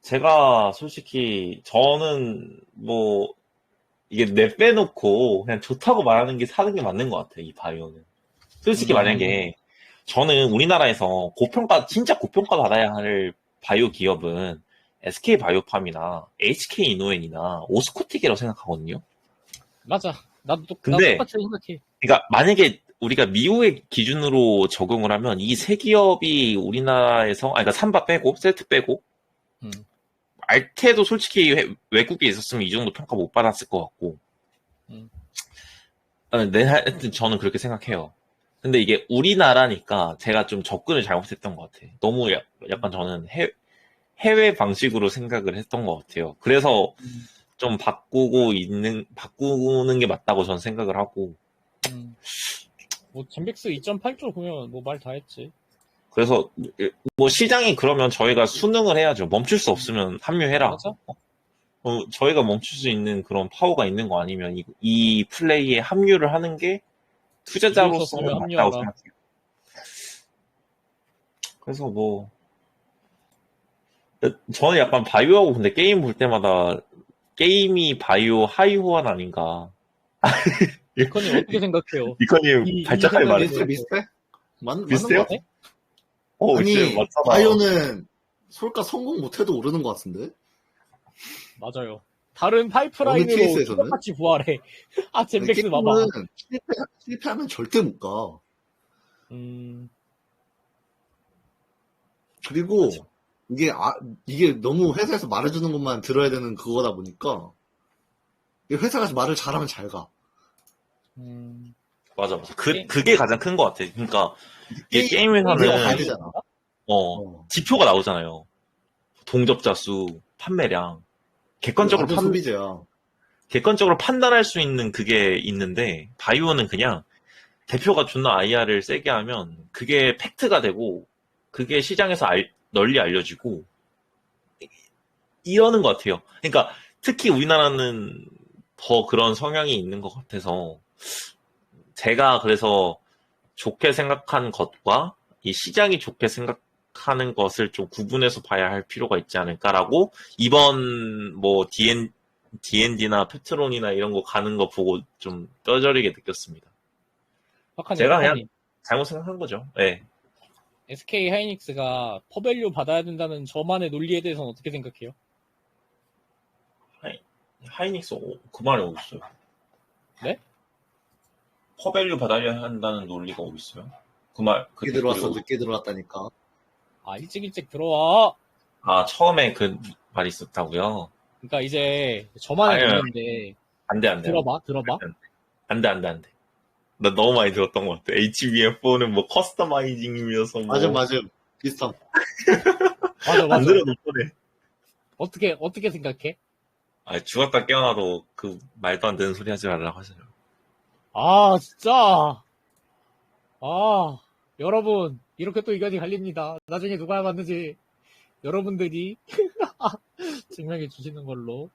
제가 솔직히 저는 뭐 이게 빼놓고 그냥 좋다고 말하는 게 사는 게 맞는 것 같아요. 이 바이오는. 솔직히 만약에 저는 우리나라에서 진짜 고평가 받아야 할 바이오 기업은 SK 바이오팜이나 HK 이노엔이나 오스코틱이라고 생각하거든요. 맞아. 나도 똑같이 생각해. 그러니까 만약에 우리가 미국의 기준으로 적용을 하면 이 세 기업이 우리나라에서 그러니까 삼바 빼고 셀트 빼고 알테도 솔직히 외국에 있었으면 이 정도 평가 못 받았을 것 같고 하여튼 저는 그렇게 생각해요. 근데 이게 우리나라니까 제가 좀 접근을 잘못했던 것 같아. 너무 약간 저는 해외 방식으로 생각을 했던 것 같아요. 그래서 좀 바꾸는 게 맞다고 저는 생각을 하고. 뭐 젠백스 2.8조 보면 뭐 말 다 했지. 그래서 뭐 시장이 그러면 저희가 순응을 해야죠. 멈출 수 없으면 합류해라. 맞아? 저희가 멈출 수 있는 그런 파워가 있는 거 아니면 이 플레이에 합류를 하는 게 투자자로서는 맞다고 생각해요. 그래서 뭐 저는 약간 바이오하고 근데 게임 볼 때마다 게임이 바이오 하이 호환 아닌가. 니커님 어떻게 생각해요? 니커님 발작하게 말했어요. 비슷해? 비슷해요? 아니 바이오는 솔가 성공 못해도 오르는 것 같은데? 맞아요. 다른 파이프라인으로 똑같이 부활해. 아, 젠백스 봐봐. 실패하면 절대 못 가. 그리고 맞아. 이게 너무 회사에서 말해주는 것만 들어야 되는 그거다 보니까 회사가 말을 잘하면 잘 가. 맞아. 그게 가장 큰 것 같아. 그러니까 게임 회사는 지표가 나오잖아요. 동접자 수, 판매량. 객관적으로 판단할 수 있는 그게 있는데 바이오는 그냥 대표가 존나 IR을 세게 하면 그게 팩트가 되고 그게 시장에서 널리 알려지고 이러는 것 같아요. 그러니까 특히 우리나라는 더 그런 성향이 있는 것 같아서 제가 그래서 좋게 생각한 것과 이 시장이 좋게 생각하는 것을 좀 구분해서 봐야 할 필요가 있지 않을까라고 이번 뭐 D&D나 페트론이나 이런 거 가는 거 보고 좀 뼈저리게 느꼈습니다. 제가 그냥 잘못 생각한 거죠. 네. SK 하이닉스가 퍼밸류 받아야 된다는 저만의 논리에 대해서는 어떻게 생각해요? 하이닉스 그 말이 어디 있어요? 네? 퍼밸류 받아야 한다는 논리가 어디 있어요? 그 말. 늦게 들어왔어. 늦게 들어왔다니까. 아, 일찍 들어와. 아, 처음에 그 말이 있었다고요? 그러니까 이제 저만의 논리인데. 안 돼. 들어봐. 안 돼. 나 너무 많이 들었던 것 같아. HBM4는 뭐 커스터마이징이면서 뭐. 맞아. 비슷함. 맞아. 안 들어도 뻔해. 어떻게 생각해? 아, 죽었다 깨어나도 그 말도 안 되는 소리 하지 말라고 하잖아요. 아, 진짜. 아, 여러분, 이렇게 또 의견이 갈립니다. 나중에 누가 맞는지 여러분들이 증명해 주시는 걸로.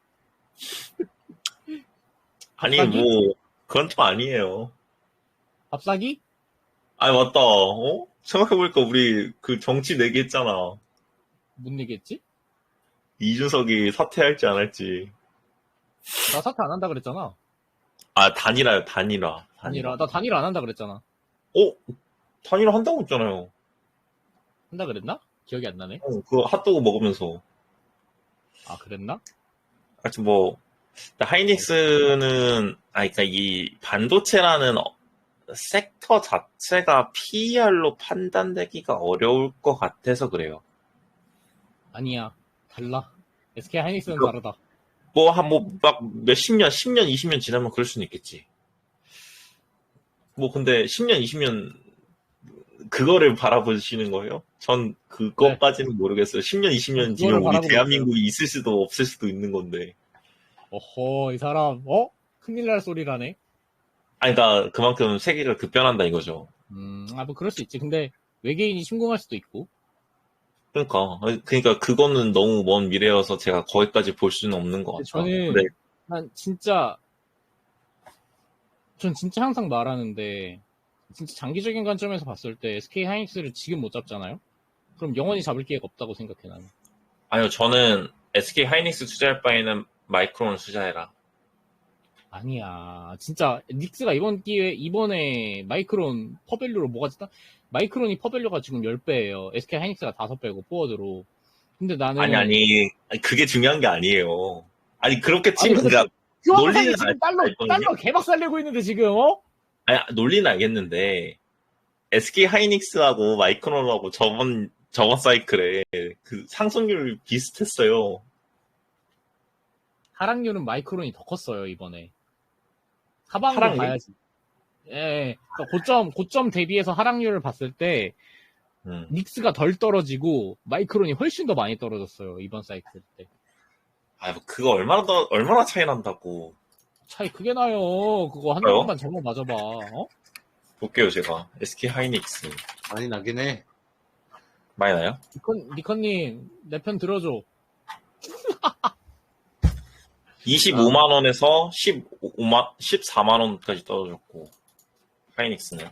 아니, 뭐, 그건 또 아니에요. 밥사기? 아, 맞다. 생각해보니까 우리 그 정치 내기 했잖아. 뭔 얘기했지? 이준석이 사퇴할지 안 할지. 나 사퇴 안 한다 그랬잖아. 아, 단일화요, 단일화. 나 단일화 안 한다 그랬잖아. 단일화 한다고 했잖아요. 한다 그랬나? 기억이 안 나네. 그 핫도그 먹으면서. 아, 그랬나? 하여튼 뭐, 하이닉스는, 그러니까 이 반도체라는 섹터 자체가 PER로 판단되기가 어려울 것 같아서 그래요. 아니야. 달라. SK 하이닉스는 다르다. 막 몇십 년, 10년, 20년 지나면 그럴 수는 있겠지. 뭐 근데 10년, 20년 그거를 바라보시는 거예요? 전 그것까지는 모르겠어요. 10년, 20년 뒤면 우리 대한민국이 있을 수도 없을 수도 있는 건데. 어허, 이 사람, 큰일 날 소리라네. 그러니까 그만큼 세계가 급변한다 이거죠. 뭐 그럴 수 있지. 근데 외계인이 침공할 수도 있고. 그러니까 그거는 너무 먼 미래여서 제가 거기까지 볼 수는 없는 것 같아요. 전 진짜 항상 말하는데, 진짜 장기적인 관점에서 봤을 때 SK 하이닉스를 지금 못 잡잖아요? 그럼 영원히 잡을 기회가 없다고 생각해, 나는. 아니요, 저는 SK 하이닉스 투자할 바에는 마이크론 투자해라. 아니야. 진짜 닉스가 이번에 마이크론 퍼밸류로 뭐가 됐다? 마이크론이 퍼밸류가 지금 10배예요. SK 하이닉스가 5배고 포워드로. 근데 나는 아니 그게 중요한 게 아니에요. 그렇게 치면 그러니까 논리는 지금 달러 개박살 내고 있는데 지금 논리는 알겠는데 SK 하이닉스하고 마이크론하고 저번 사이클에 그 상승률 비슷했어요. 하락률은 마이크론이 더 컸어요, 이번에. 하방으로 가야지. 예. 그러니까 고점 대비해서 하락률을 봤을 때 닉스가 덜 떨어지고 마이크론이 훨씬 더 많이 떨어졌어요, 이번 사이클 때. 그거 얼마나 차이 난다고. 차이 크게 나요. 그거 한 번만 잘못 맞아봐. 볼게요, 제가. SK 하이닉스. 많이 나긴 해. 많이 나요? 니컨님, 내 편 들어줘. 25만원에서 14만원까지 떨어졌고, 하이닉스는.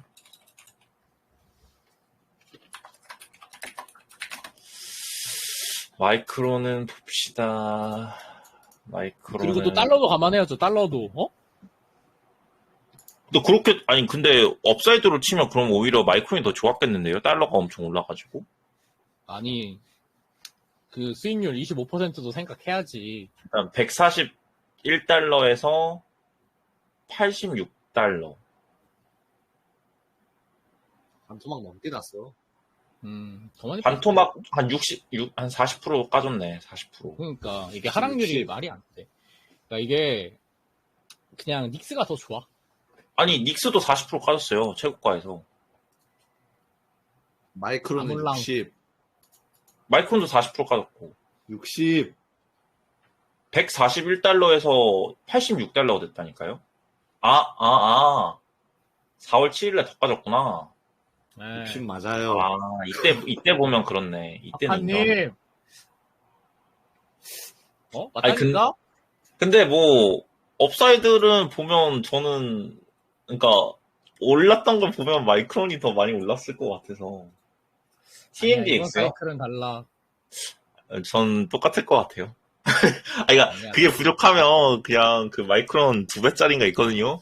마이크론은 봅시다. 그리고 또 달러도 감안해야죠, 달러도. 그렇게, 근데 업사이드로 치면 그럼 오히려 마이크론이 더 좋았겠는데요? 달러가 엄청 올라가지고. 아니, 그 수익률 25%도 생각해야지. 일단 141달러에서 86달러. 반토막 넘게 났어. 더 많이 반토막 한 40% 까졌네, 40%. 그러니까, 이게 하락률이 60. 말이 안 돼. 그러니까 이게, 그냥 닉스가 더 좋아. 닉스도 40% 까졌어요, 최고가에서. 마이크론은 60. 마이크론도 40% 까졌고. 60. 141달러에서 86달러가 됐다니까요? 4월 7일에 더 까졌구나. 네. 60 맞아요. 이때 보면 그렇네. 이때는 인정. 맞다니까? 근데 뭐 업사이드는 보면 저는 그러니까 올랐던 걸 보면 마이크론이 더 많이 올랐을 것 같아서. TMDX요? 사이클은 달라. 전 똑같을 것 같아요. 그러니까 아니야. 그게 부족하면 그냥 그 마이크론 2배짜리인가 있거든요.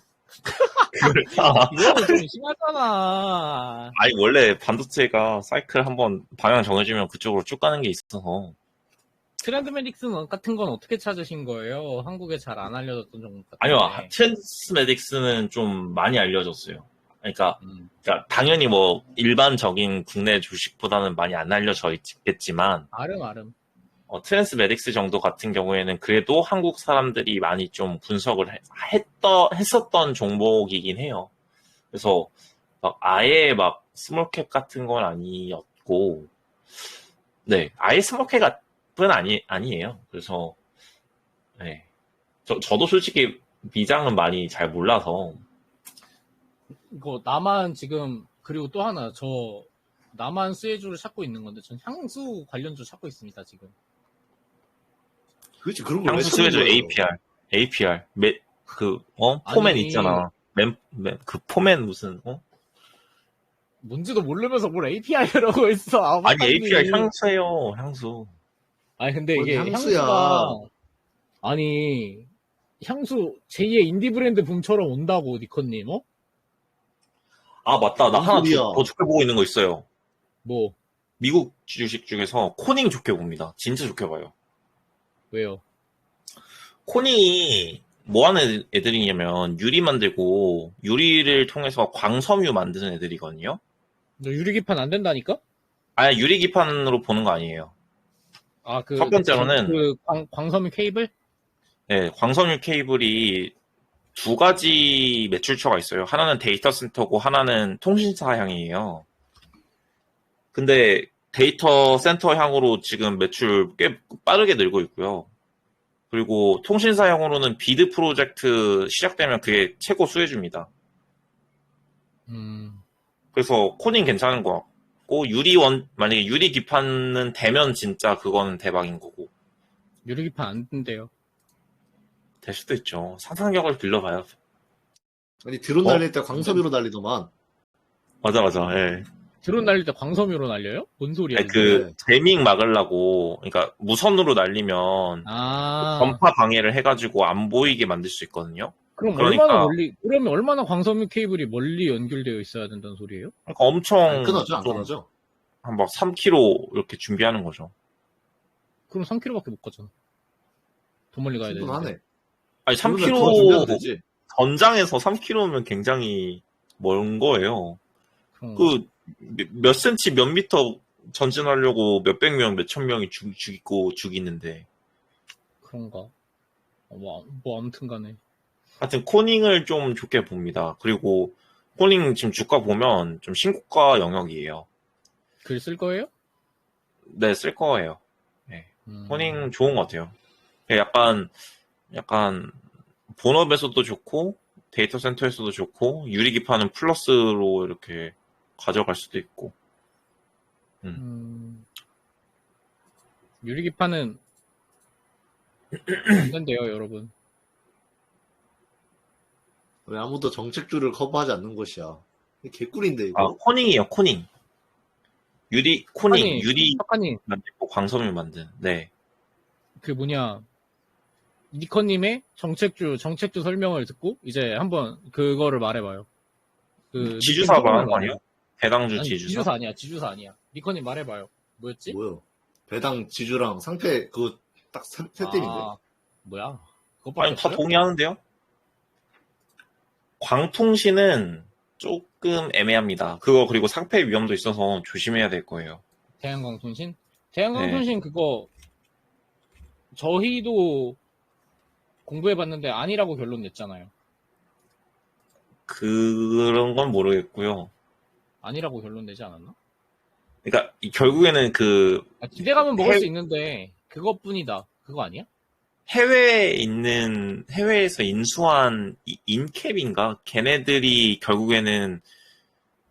그걸 이거는 좀 심하잖아. 아니 원래 반도체가 사이클 한번 방향 정해주면 그쪽으로 쭉 가는 게 있어서. 트렌드메딕스 같은 건 어떻게 찾으신 거예요? 한국에 잘 안 알려졌던 종목 같은데. 아니요, 트랜스메딕스는 좀 많이 알려졌어요. 그러니까 당연히 뭐 일반적인 국내 주식보다는 많이 안 알려져 있겠지만 아름. 트랜스메딕스 정도 같은 경우에는 그래도 한국 사람들이 많이 좀 분석을 했었던 종목이긴 해요. 그래서 막 아예 막 스몰캡 같은 건 아니었고, 네, 아예 스몰캡은 아니에요. 그래서 네, 저도 솔직히 미장은 많이 잘 몰라서. 이거 나만 지금 그리고 또 하나 나만 수혜주를 찾고 있는 건데 전 향수 관련주 찾고 있습니다 지금. 그렇지 그런 걸 왜 향수 찾는 수혜주 거예요? APR 포맨 아니, 있잖아. 그 포맨 무슨 뭔지도 모르면서 뭘 API라고 했어. 아니 APR 향수예요, 향수. 아니 근데 이게 향수야. 향수가 아니 향수 제2의 인디 브랜드 붐처럼 온다고 니컨님 아 맞다, 나 하나 소리야? 더 좋게 보고 있는 거 있어요. 뭐 미국 주식 중에서 코닝 좋게 봅니다. 진짜 좋게 봐요. 왜요? 코닝이 뭐 하는 애들이냐면 유리 만들고 유리를 통해서 광섬유 만드는 애들이거든요. 너 유리기판 안 된다니까? 아니 유리 기판으로 보는 거 아니에요. 첫 번째로는 광섬유 케이블? 네, 광섬유 케이블이 두 가지 매출처가 있어요. 하나는 데이터 센터고 하나는 통신사 향이에요. 근데 데이터 센터 향으로 지금 매출 꽤 빠르게 늘고 있고요. 그리고 통신사 향으로는 비드 프로젝트 시작되면 그게 최고 수혜주입니다. 그래서 코닝 괜찮은 것 같고 만약에 유리 기판은 되면 진짜 그거는 대박인 거고. 유리기판 안 된대요. 될 수도 있죠. 상상력을 길러봐요. 아니 드론 날릴 때 광섬유로 날리더만. 맞아, 예. 드론 날릴 때 광섬유로 날려요? 뭔 소리야? 아니, 재밍 막으려고, 그러니까 무선으로 날리면 전파 방해를 해가지고 안 보이게 만들 수 있거든요. 그러면 얼마나 광섬유 케이블이 멀리 연결되어 있어야 된다는 소리예요? 그러니까 엄청 안 끊어져. 한 막 3km 이렇게 준비하는 거죠. 그럼 3km밖에 못 가잖아. 더 멀리 가야 되는데. 충분하네. 아니 3km 전장에서 3km면 굉장히 먼 거예요. 몇 센치 몇 미터 전진하려고 몇백 명, 몇천 명이 죽이는데. 그런가? 뭐 아무튼 간에. 하여튼 코닝을 좀 좋게 봅니다. 그리고 코닝 지금 주가 보면 좀 신고가 영역이에요. 글 쓸 거예요? 네, 쓸 거예요. 네. 코닝 좋은 것 같아요. 약간 본업에서도 좋고 데이터 센터에서도 좋고 유리기판은 플러스로 이렇게 가져갈 수도 있고. 유리기판은 안 된대요, 여러분. 왜 아무도 정책주를 커버하지 않는 것이야. 개꿀인데 이거. 코닝이요, 코닝. 유리 석가님. 만들고 광섬유 만든. 네. 니커님의 정책주 설명을 듣고 이제 한번 그거를 말해봐요. 지주사 말하는 거 아니에요? 배당주 지주사? 지주사 아니야. 니커님 말해봐요. 뭐였지? 뭐요? 배당 지주랑 상패 그거 딱 세 템인데. 뭐야? 아니 다 동의하는데요? 광통신은 조금 애매합니다. 그거 그리고 상패 위험도 있어서 조심해야 될 거예요. 대한광통신? 대한광통신 네. 그거 저희도 공부해봤는데 아니라고 결론 냈잖아요. 그런 건 모르겠고요. 아니라고 결론 내지 않았나? 그러니까 결국에는 기대감은 먹을 수 있는데 그것뿐이다. 그거 아니야? 해외에서 인수한 인캡인가? 걔네들이 결국에는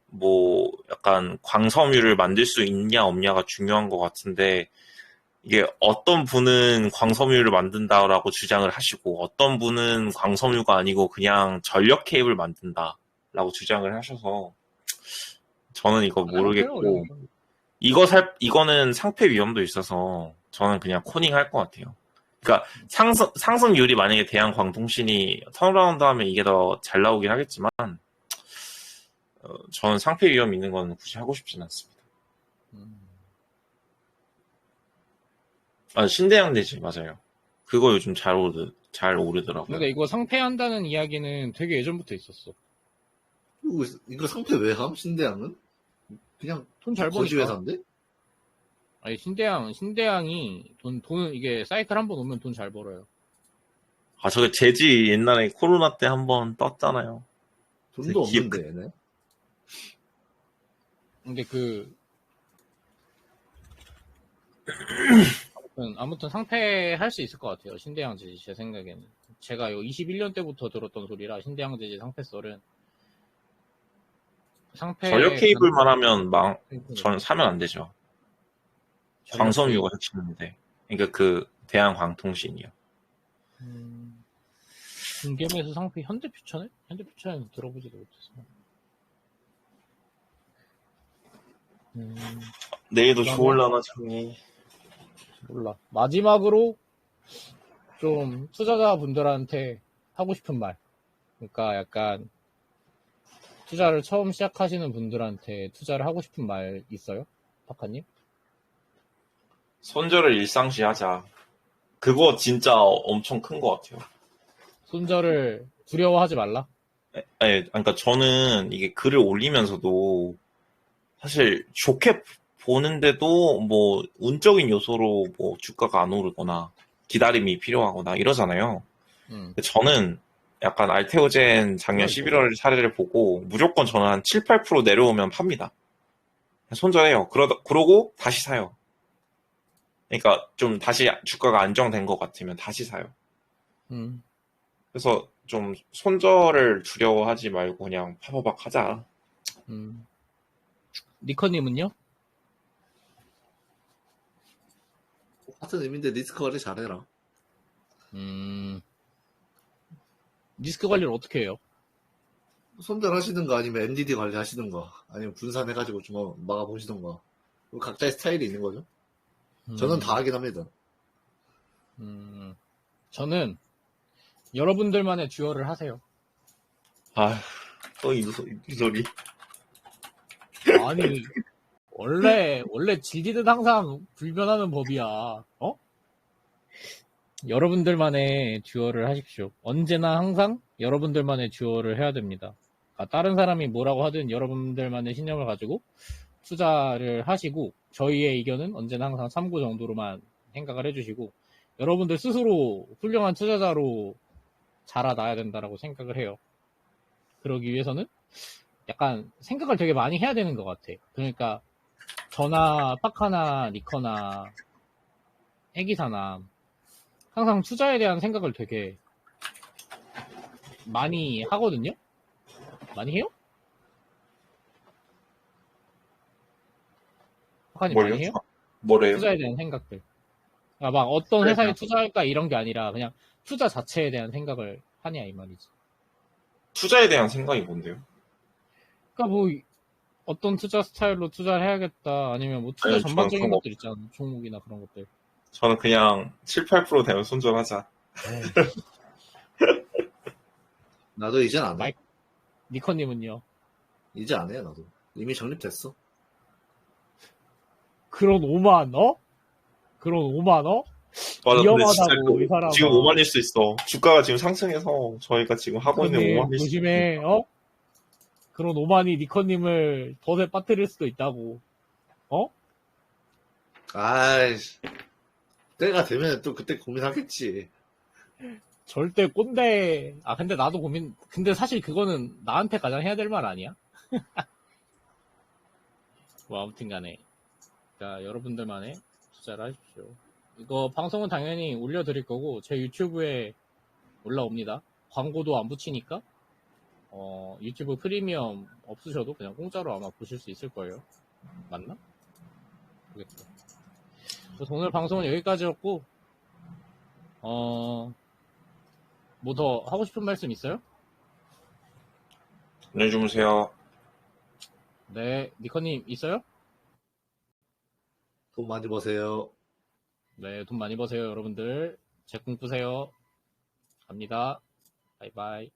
뭐 약간 광섬유를 만들 수 있냐 없냐가 중요한 것 같은데 이게 어떤 분은 광섬유를 만든다라고 주장을 하시고 어떤 분은 광섬유가 아니고 그냥 전력 케이블 만든다 라고 주장을 하셔서 저는 이거 가능하세요, 모르겠고 원래. 이거는 상패 위험도 있어서 저는 그냥 코닝 할 것 같아요. 그러니까 상승률이 만약에 대한광통신이 턴어라운드 하면 이게 더 잘 나오긴 하겠지만 저는 상패 위험 있는 건 굳이 하고 싶진 않습니다. 신대양대지 맞아요. 그거 요즘 잘 오르더라고요. 근데 이거 상패한다는 이야기는 되게 예전부터 있었어. 이거 상패 왜 함? 신대양은? 그냥 돈 잘 거지 버니까. 회사인데? 아니 신대양이 돈은 이게 사이클 한 번 오면 돈 잘 벌어요. 저게 재지 옛날에 코로나 때 한번 떴잖아요. 돈도 없는데 얘네. 근데 아무튼 상패할 수 있을 것 같아요. 신대양 재지 제 생각에는. 제가 21년 때부터 들었던 소리라 신대양 재지 상패 썰은 전력 케이블만 하면 저는 사면 안 되죠. 광섬유가 핵심인데. 그러니까 그 대한광통신이요. 중계매수 상패 현대퓨처네? 현대퓨처는 들어보지도 못했어. 내일도 좋을라나 장이. 몰라. 마지막으로 좀 투자자분들한테 하고 싶은 말. 그러니까 약간 투자를 처음 시작하시는 분들한테 투자를 하고 싶은 말 있어요? 박하님? 손절을 일상시하자. 그거 진짜 엄청 큰 것 같아요. 손절을 두려워하지 말라? 그러니까 저는 이게 글을 올리면서도 사실 좋게 보는데도 뭐 운적인 요소로 뭐 주가가 안 오르거나 기다림이 필요하거나 이러잖아요. 저는 약간 알테오젠 작년 11월 사례를 보고 무조건 저는 한 7, 8% 내려오면 팝니다. 손절해요. 그러고 다시 사요. 그러니까 좀 다시 주가가 안정된 것 같으면 다시 사요. 그래서 좀 손절을 두려워하지 말고 그냥 파바박 하자. 니커님은요? 같은 의미인데 리스크 관리 잘해라. 리스크 관리를 어떻게 해요? 손절하시든가 아니면 NDD 관리하시든가 아니면 분산해가지고 좀 막아보시든가. 각자의 스타일이 있는 거죠. 저는 다 하긴 합니다. 저는 여러분들만의 듀얼을 하세요. 또 이 소리. 아니 원래 질리듯 항상 불변하는 법이야. 여러분들만의 듀얼을 하십시오. 언제나 항상 여러분들만의 듀얼을 해야 됩니다. 다른 사람이 뭐라고 하든 여러분들만의 신념을 가지고 투자를 하시고 저희의 의견은 언제나 항상 참고 정도로만 생각을 해주시고 여러분들 스스로 훌륭한 투자자로 자라나야 된다라고 생각을 해요. 그러기 위해서는 약간 생각을 되게 많이 해야 되는 것 같아. 그러니까 저나 파카나 니커나 애기사나 항상 투자에 대한 생각을 되게 많이 하거든요? 많이 해요? 파카님 많이 해요? 뭐래요? 투자에 대한 생각들. 그러니까 막 어떤 회사에 투자할까 이런 게 아니라 그냥 투자 자체에 대한 생각을 하냐 이 말이지. 투자에 대한 생각이 뭔데요? 그러니까 뭐 어떤 투자 스타일로 투자를 해야겠다 아니면 뭐 투자 전반적인 것들 있잖아. 종목이나 그런 것들. 저는 그냥 7, 8% 되면 손절하자. 나도 이젠 안 해. 니커님은요? 이제 안 해, 나도. 이미 정립됐어. 그런 오만, 그런 오만, 맞아, 위험하다고, 이 사람아. 지금 오만일 수 있어. 주가가 지금 상승해서 저희가 지금 하고 있는 오만일 수 있어. 조심해, 그런 오만이 니커님을 덫에 빠뜨릴 수도 있다고. 아이씨. 때가 되면 또 그때 고민하겠지. 절대 꼰대. 근데 나도 근데 사실 그거는 나한테 가장 해야 될 말 아니야? 뭐, 아무튼 간에. 자, 여러분들만의 투자를 하십시오. 이거 방송은 당연히 올려드릴 거고, 제 유튜브에 올라옵니다. 광고도 안 붙이니까, 유튜브 프리미엄 없으셔도 그냥 공짜로 아마 보실 수 있을 거예요. 맞나? 모르겠어. 그래서 오늘 방송은 여기까지였고, 뭐 더 하고 싶은 말씀 있어요? 안녕히 주무세요. 네, 니커님 있어요? 돈 많이 버세요. 네, 돈 많이 버세요, 여러분들. 제 꿈 꾸세요. 갑니다. 바이바이.